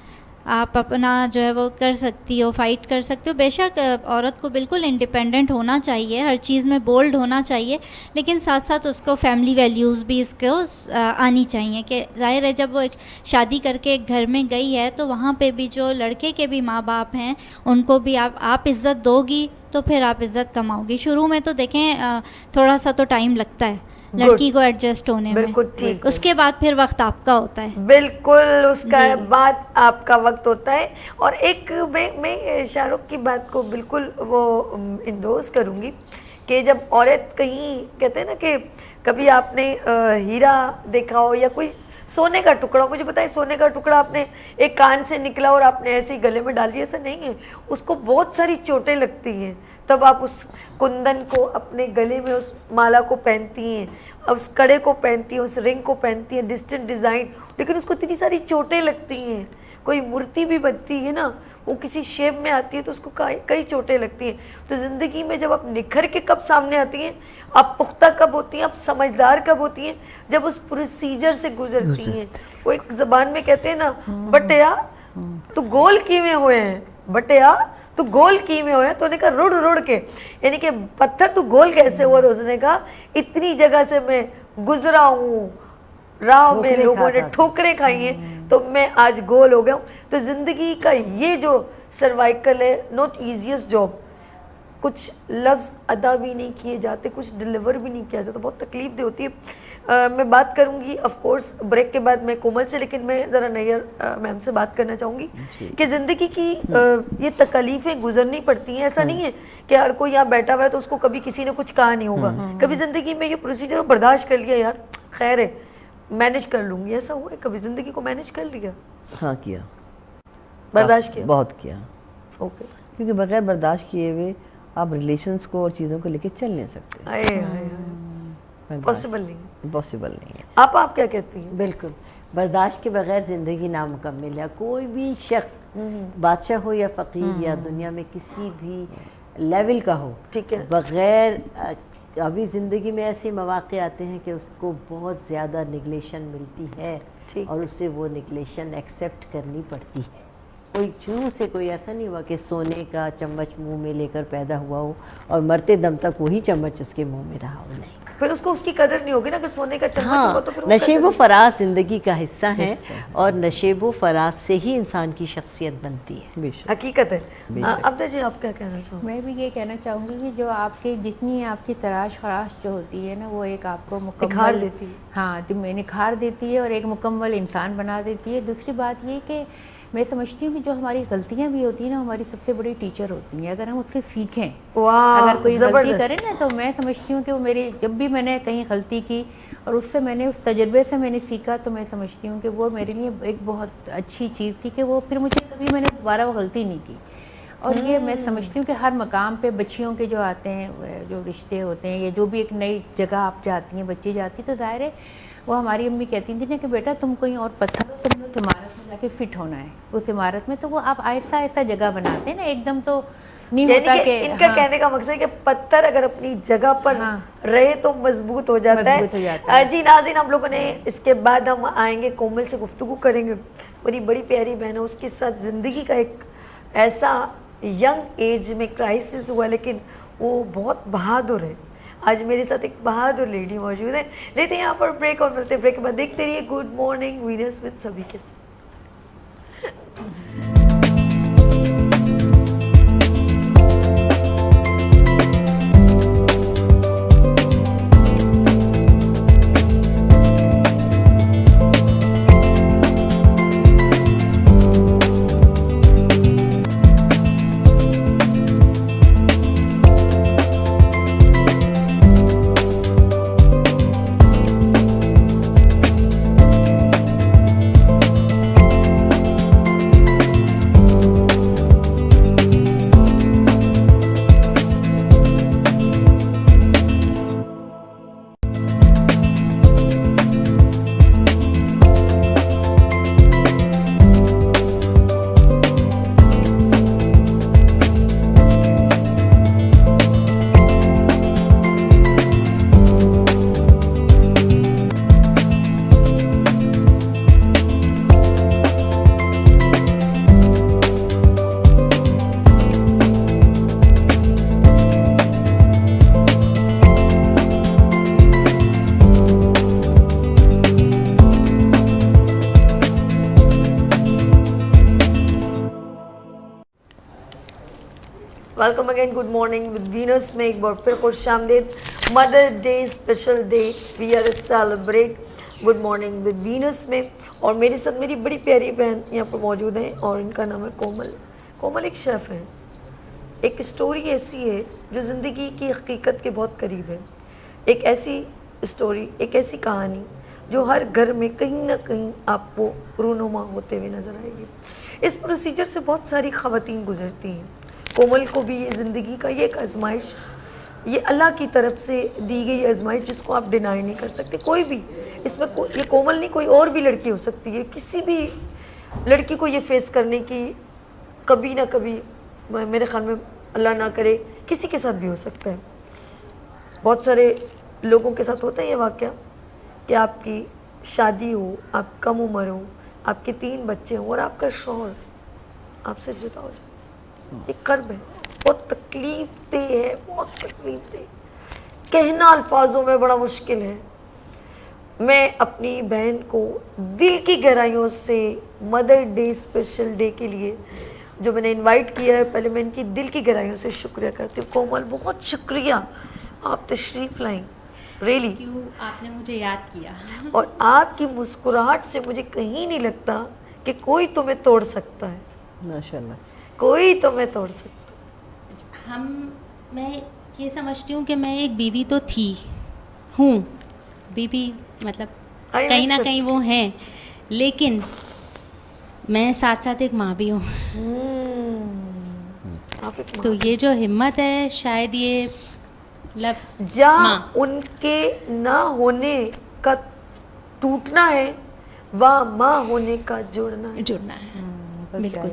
आप अपना जो है वो कर सकती हो, फ़ाइट कर सकती हो. बेशक औरत को बिल्कुल इंडिपेंडेंट होना चाहिए, हर चीज़ में बोल्ड होना चाहिए, लेकिन साथ साथ उसको फैमिली वैल्यूज़ भी इसको आनी चाहिए. कि ज़ाहिर है जब वो एक शादी करके एक घर में गई है, तो वहाँ पे भी जो लड़के के भी माँ बाप हैं, उनको भी आप इज़्ज़त दोगी तो फिर आप इज़्ज़त कमाओगी. शुरू में तो देखें थोड़ा सा तो टाइम लगता है लड़की को एडजस्ट होने में, बिल्कुल ठीक. उसके बाद फिर वक्त आपका होता है. बिल्कुल, उसका बाद आपका वक्त होता है. और एक मैं शाहरुख की बात को बिल्कुल वो इंडोर्स करूँगी कि जब औरत कहीं, कहते हैं ना कि कभी आपने हीरा देखा हो या कोई सोने का टुकड़ा, मुझे पता है सोने का टुकड़ा आपने एक कान से निकला और आपने ऐसे ही गले में डाल दिया, ऐसा नहीं है. उसको बहुत सारी चोटें लगती हैं, तब आप उस कुंदन को अपने गले में, उस माला को पहनती हैं, उस कड़े को पहनती हैं, उस रिंग को पहनती हैं, डिस्टेंट डिज़ाइन, लेकिन उसको इतनी सारी चोटें लगती हैं. कोई मूर्ति भी बनती है ना, वो किसी शेप में आती है तो उसको कई चोटें लगती हैं. तो ज़िंदगी में जब आप निखर के कब सामने आती हैं, आप पुख्ता कब होती हैं, आप समझदार कब होती हैं, जब उस प्रोसीजर से गुजरती हैं. वो एक ज़बान में कहते हैं ना, बटिया तो गोल कीमे हुए हैं, बटिया तो गोल कीमे हुए हैं. तो उन्होंने कहा रुड़ रुड़ के, यानी कि पत्थर तो गोल कैसे हुआ. तो उसने कहा इतनी जगह से मैं गुजरा हूँ, राह में लोगों ने ठोकरें खाई हैं, तो मैं आज गोल हो गया हूँ. तो ज़िंदगी का ये जो सर्वाइकल है, नॉट ईजीएस्ट जॉब. कुछ लफ्ज़ अदा भी नहीं किए जाते, कुछ डिलीवर भी नहीं किया जाता, बहुत तकलीफ दे होती है. मैं बात करूंगी ऑफ कोर्स ब्रेक के बाद मैं कोमल से, लेकिन मैं ज़रा नैयर मैम से बात करना चाहूँगी कि ज़िंदगी की ये तकलीफ़ें गुजरनी पड़ती हैं. ऐसा नहीं है कि हर कोई यहाँ बैठा हुआ है तो उसको कभी किसी ने कुछ कहा नहीं होगा. कभी ज़िंदगी में ये प्रोसीजर बर्दाश्त कर लिया, यार खैर है, मैनेज कर लूँगी, ऐसा हुआ है कभी ज़िंदगी को मैनेज कर लिया? हाँ किया, बर्दाश्त किया, बहुत किया. ओके. क्योंकि बगैर बर्दाश्त किए हुए आप रिलेशंस को और चीज़ों को लेके चल नहीं सकते. पॉसिबल नहीं, पॉसिबल नहीं है. आप क्या कहती हैं? बिल्कुल, बर्दाश्त के बगैर ज़िंदगी नामुकम्मिल है. कोई भी शख्स, बादशाह हो या फ़कीर या दुनिया में किसी भी लेवल का हो, ठीक है, बगैर अभी ज़िंदगी में ऐसे मौक़े आते हैं कि उसको बहुत ज़्यादा निगलेशन मिलती है और उससे वो निगलेशन एक्सेप्ट करनी पड़ती है. कोई मुँह से कोई ऐसा नहीं हुआ कि सोने का चम्मच मुंह में लेकर पैदा हुआ हो और मरते दम तक वही चम्मच उसके मुंह में रहा हो. नहीं, फिर उसको उसकी कदर नहीं होगी ना कि सोने का चम्मच हुआ तो फिर वो नशेब व कदर फराज ज़िंदगी का हिस्सा है और नशेब व फराज से ही इंसान की शख्सियत बनती है. बेशक. हकीकत है. अब जी आप क्या कहना चाहोगे? मैं भी ये कहना चाहूँगी कि जो आपके जितनी आपकी तराश खराश जो होती है ना, वो एक आपको मुकम्मल देती है. हाँ, निखार देती है और एक मुकम्मल इंसान बना देती है. दूसरी बात ये कि मैं समझती हूँ कि जो हमारी गलतियाँ भी होती हैं ना, हमारी सबसे बड़ी टीचर होती हैं. अगर हम उससे सीखें, अगर कोई गलती करे ना, तो मैं समझती हूँ कि वो मेरी, जब भी मैंने कहीं गलती की और उससे मैंने, उस तजर्बे से मैंने सीखा, तो मैं समझती हूँ कि वो मेरे लिए एक बहुत अच्छी चीज़ थी कि वो फिर मुझे कभी मैंने दोबारा वो गलती नहीं की. और ये मैं समझती हूँ कि हर मकाम पे बच्चियों के जो आते हैं, जो रिश्ते होते हैं, या जो भी एक नई जगह आप जाती हैं, बच्ची जाती, तो ज़ाहिर है वो हमारी अम्मी कहती थी ना कि बेटा तुम कोई और पत्थर हो, तुमने उस इमारत में जाके फिट होना है उस इमारत में. तो वो आप ऐसा ऐसा जगह बनाते हैं ना, एकदम तो नहीं होता कि इनका कहने का मकसद है कि पत्थर अगर अपनी जगह पर रहे तो मजबूत हो जाता है. जी नाज़रीन, हम लोगों ने इसके बाद हम आएंगे, कोमल से गुफ्तगू करेंगे. बड़ी बड़ी प्यारी बहन है, उसके साथ ज़िंदगी का एक ऐसा यंग एज में क्राइसिस हुआ, लेकिन वो बहुत बहादुर है. آج میرے ساتھ ایک بہادر لیڈی موجود ہے. لیتے ہیں یہاں پر بریک اور ملتے ہیں بریک کے بعد. دیکھتے رہیے گڈ مارننگ وینس وتھ سبھی کے ساتھ. Welcome again good morning with Venus में एक बार फिर खुश आमदीद. Mother day special day we are celebrate good morning with Venus में. और मेरे साथ मेरी बड़ी प्यारी बहन यहाँ पर मौजूद हैं और इनका नाम है कोमल. कोमल एक शेफ़ है. एक स्टोरी ऐसी है जो ज़िंदगी की हकीकत के बहुत करीब है. एक ऐसी स्टोरी, एक ऐसी कहानी जो हर घर में कहीं ना कहीं आपको रूनुमा होते हुए नज़र आएगी. इस प्रोसीजर से बहुत सारी ख़वातीन गुजरती हैं. कोमल को भी ये ज़िंदगी का ये एक आजमाइश, ये अल्लाह की तरफ से दी गई आजमाइश जिसको आप डिनाई नहीं कर सकते. कोई भी इसमें ये कोमल नहीं, कोई और भी लड़की हो सकती है. किसी भी लड़की को ये फेस करने की कभी ना कभी, मेरे ख्याल में अल्लाह ना करे, किसी के साथ भी हो सकता है. बहुत सारे लोगों के साथ होता है ये वाक़या कि आपकी शादी हो, आप कम उम्र हो, आपके 3 बच्चे हों और आपका शौहर आपसे जुदा हो जाए. एक कर्ब है, बहुत तकलीफ दे है, बहुत तकलीफ दे. कहना अल्फाजों में बड़ा मुश्किल है. मैं अपनी बहन को दिल की गहराइयों से मदर डे स्पेशल डे के लिए जो मैंने इनवाइट किया है, पहले मैं इनकी दिल की गहराइयों से शुक्रिया करती हूँ. कोमल बहुत शुक्रिया, आप तशरीफ़ लाई. रियली क्यों आपने मुझे याद किया. और आपकी मुस्कुराहट से मुझे कहीं नहीं लगता कि कोई तुम्हें तोड़ सकता है. माशाल्लाह. कोई तुम्हें तोड़ सकता. मैं ये समझती हूँ कि मैं एक बीवी तो हूँ, बीवी मतलब कहीं ना कहीं वो हैं, लेकिन मैं साथ साथ एक माँ भी हूँ. तो ये जो हिम्मत है, शायद ये लफ्ज़ जहाँ उनके ना होने का टूटना है, वहाँ माँ होने का जुड़ना है. बिल्कुल.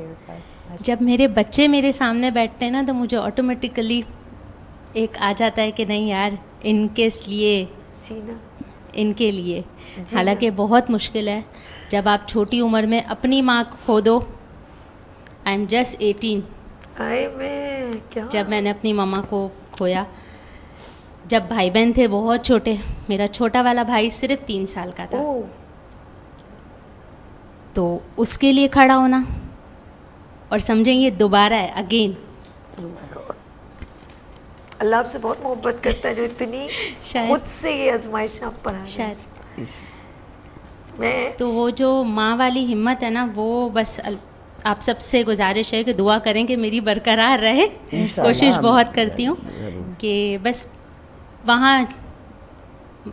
जब मेरे बच्चे मेरे सामने बैठते हैं ना, तो मुझे ऑटोमेटिकली एक आ जाता है कि नहीं यार, इनके लिए जीना, इनके लिए. हालांकि बहुत मुश्किल है जब आप छोटी उम्र में अपनी माँ खो दो. आई एम जस्ट 18 क्या जब मैंने अपनी मम्मा को खोया. जब भाई बहन थे बहुत छोटे, मेरा छोटा वाला भाई सिर्फ 3 साल का था. तो उसके लिए खड़ा होना और समझें ये दोबारा है, अगेन. अल्लाह आपसे बहुत मोहब्बत करता है जो इतनी खुद से ये आजमाइश आप पर है. शायद मैं तो वो जो माँ वाली हिम्मत है ना, वो बस आप सबसे गुजारिश है कि दुआ करें कि मेरी बरकरार रहे. कोशिश बहुत करती हूँ कि बस वहाँ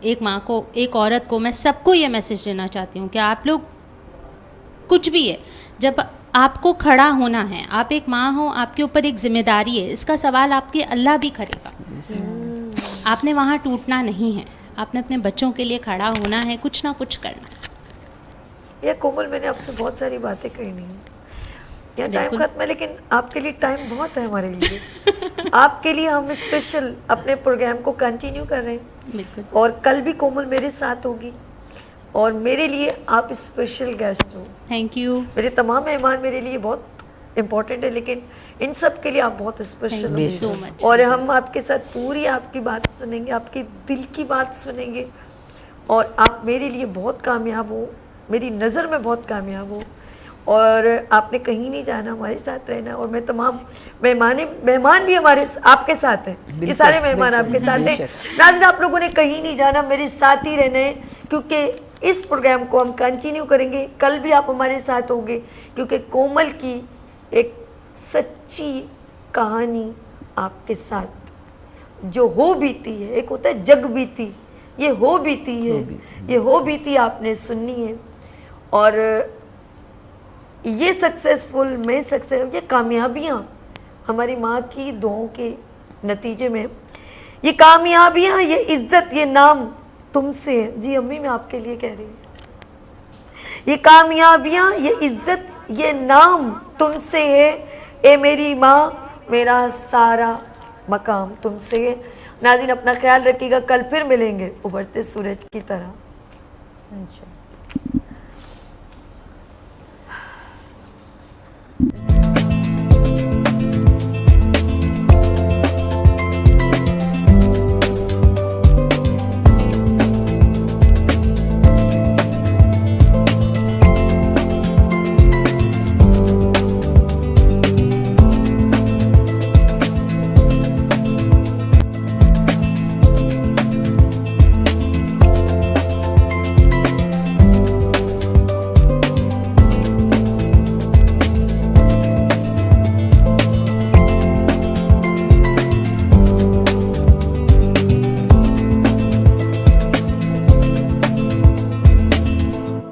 एक माँ को, एक औरत को, मैं सबको ये मैसेज देना चाहती हूँ कि आप लोग कुछ भी है, जब आपको खड़ा होना है, आप एक माँ हो, आपके ऊपर एक जिम्मेदारी है. इसका सवाल आपके अल्लाह भी करेगा. आपने वहाँ टूटना नहीं है, आपने अपने बच्चों के लिए खड़ा होना है, कुछ ना कुछ करना है. ये कोमल, मैंने आपसे बहुत सारी बातें कही नहीं है, यहाँ टाइम खत्म है, लेकिन आपके लिए टाइम बहुत है हमारे लिए. आपके लिए हम स्पेशल अपने प्रोग्राम को कंटिन्यू कर रहे हैं. बिल्कुल. और कल भी कोमल मेरे साथ होगी और मेरे लिए आप स्पेशल गेस्ट हो. Thank you. मेरे तमाम मेहमान मेरे लिए बहुत इम्पोर्टेंट है, लेकिन इन सब के लिए आप बहुत special Thank you so much. और हम आपके साथ पूरी आपकी बात सुनेंगे, आपके दिल की बात सुनेंगे, और आप मेरे लिए बहुत कामयाब हो, मेरी नज़र में बहुत कामयाब हो, और आपने कहीं नहीं जाना, हमारे साथ रहना। और मैं तमाम मेहमान भी हमारे आपके साथ हैं, ये सारे मेहमान आपके साथ हैं। नाज़रीन, आप लोगों ने कहीं नहीं जाना, मेरे साथ ही रहना है, क्योंकि इस प्रोग्राम को हम कंटिन्यू करेंगे। कल भी आप हमारे साथ होंगे, क्योंकि कोमल की एक सच्ची कहानी आपके साथ जो हो बीती है, एक होता है जग बीती, ये हो बीती है, ये हो बीती आपने सुननी है। और ये सक्सेसफुल, मैं सक्सेस, ये कामयाबियाँ हमारी माँ की दुआओं के नतीजे में, ये कामयाबियाँ, ये इज्जत, ये नाम तुमसे है। जी अम्मी, मैं आपके लिए कह रही हूँ, ये कामयाबियाँ, ये इज्जत, ये नाम तुमसे है, ए मेरी माँ, मेरा सारा मकाम तुमसे है। नाज़रीन, अपना ख्याल रखिएगा, कल फिर मिलेंगे उभरते सूरज की तरह। इंशाल्लाह।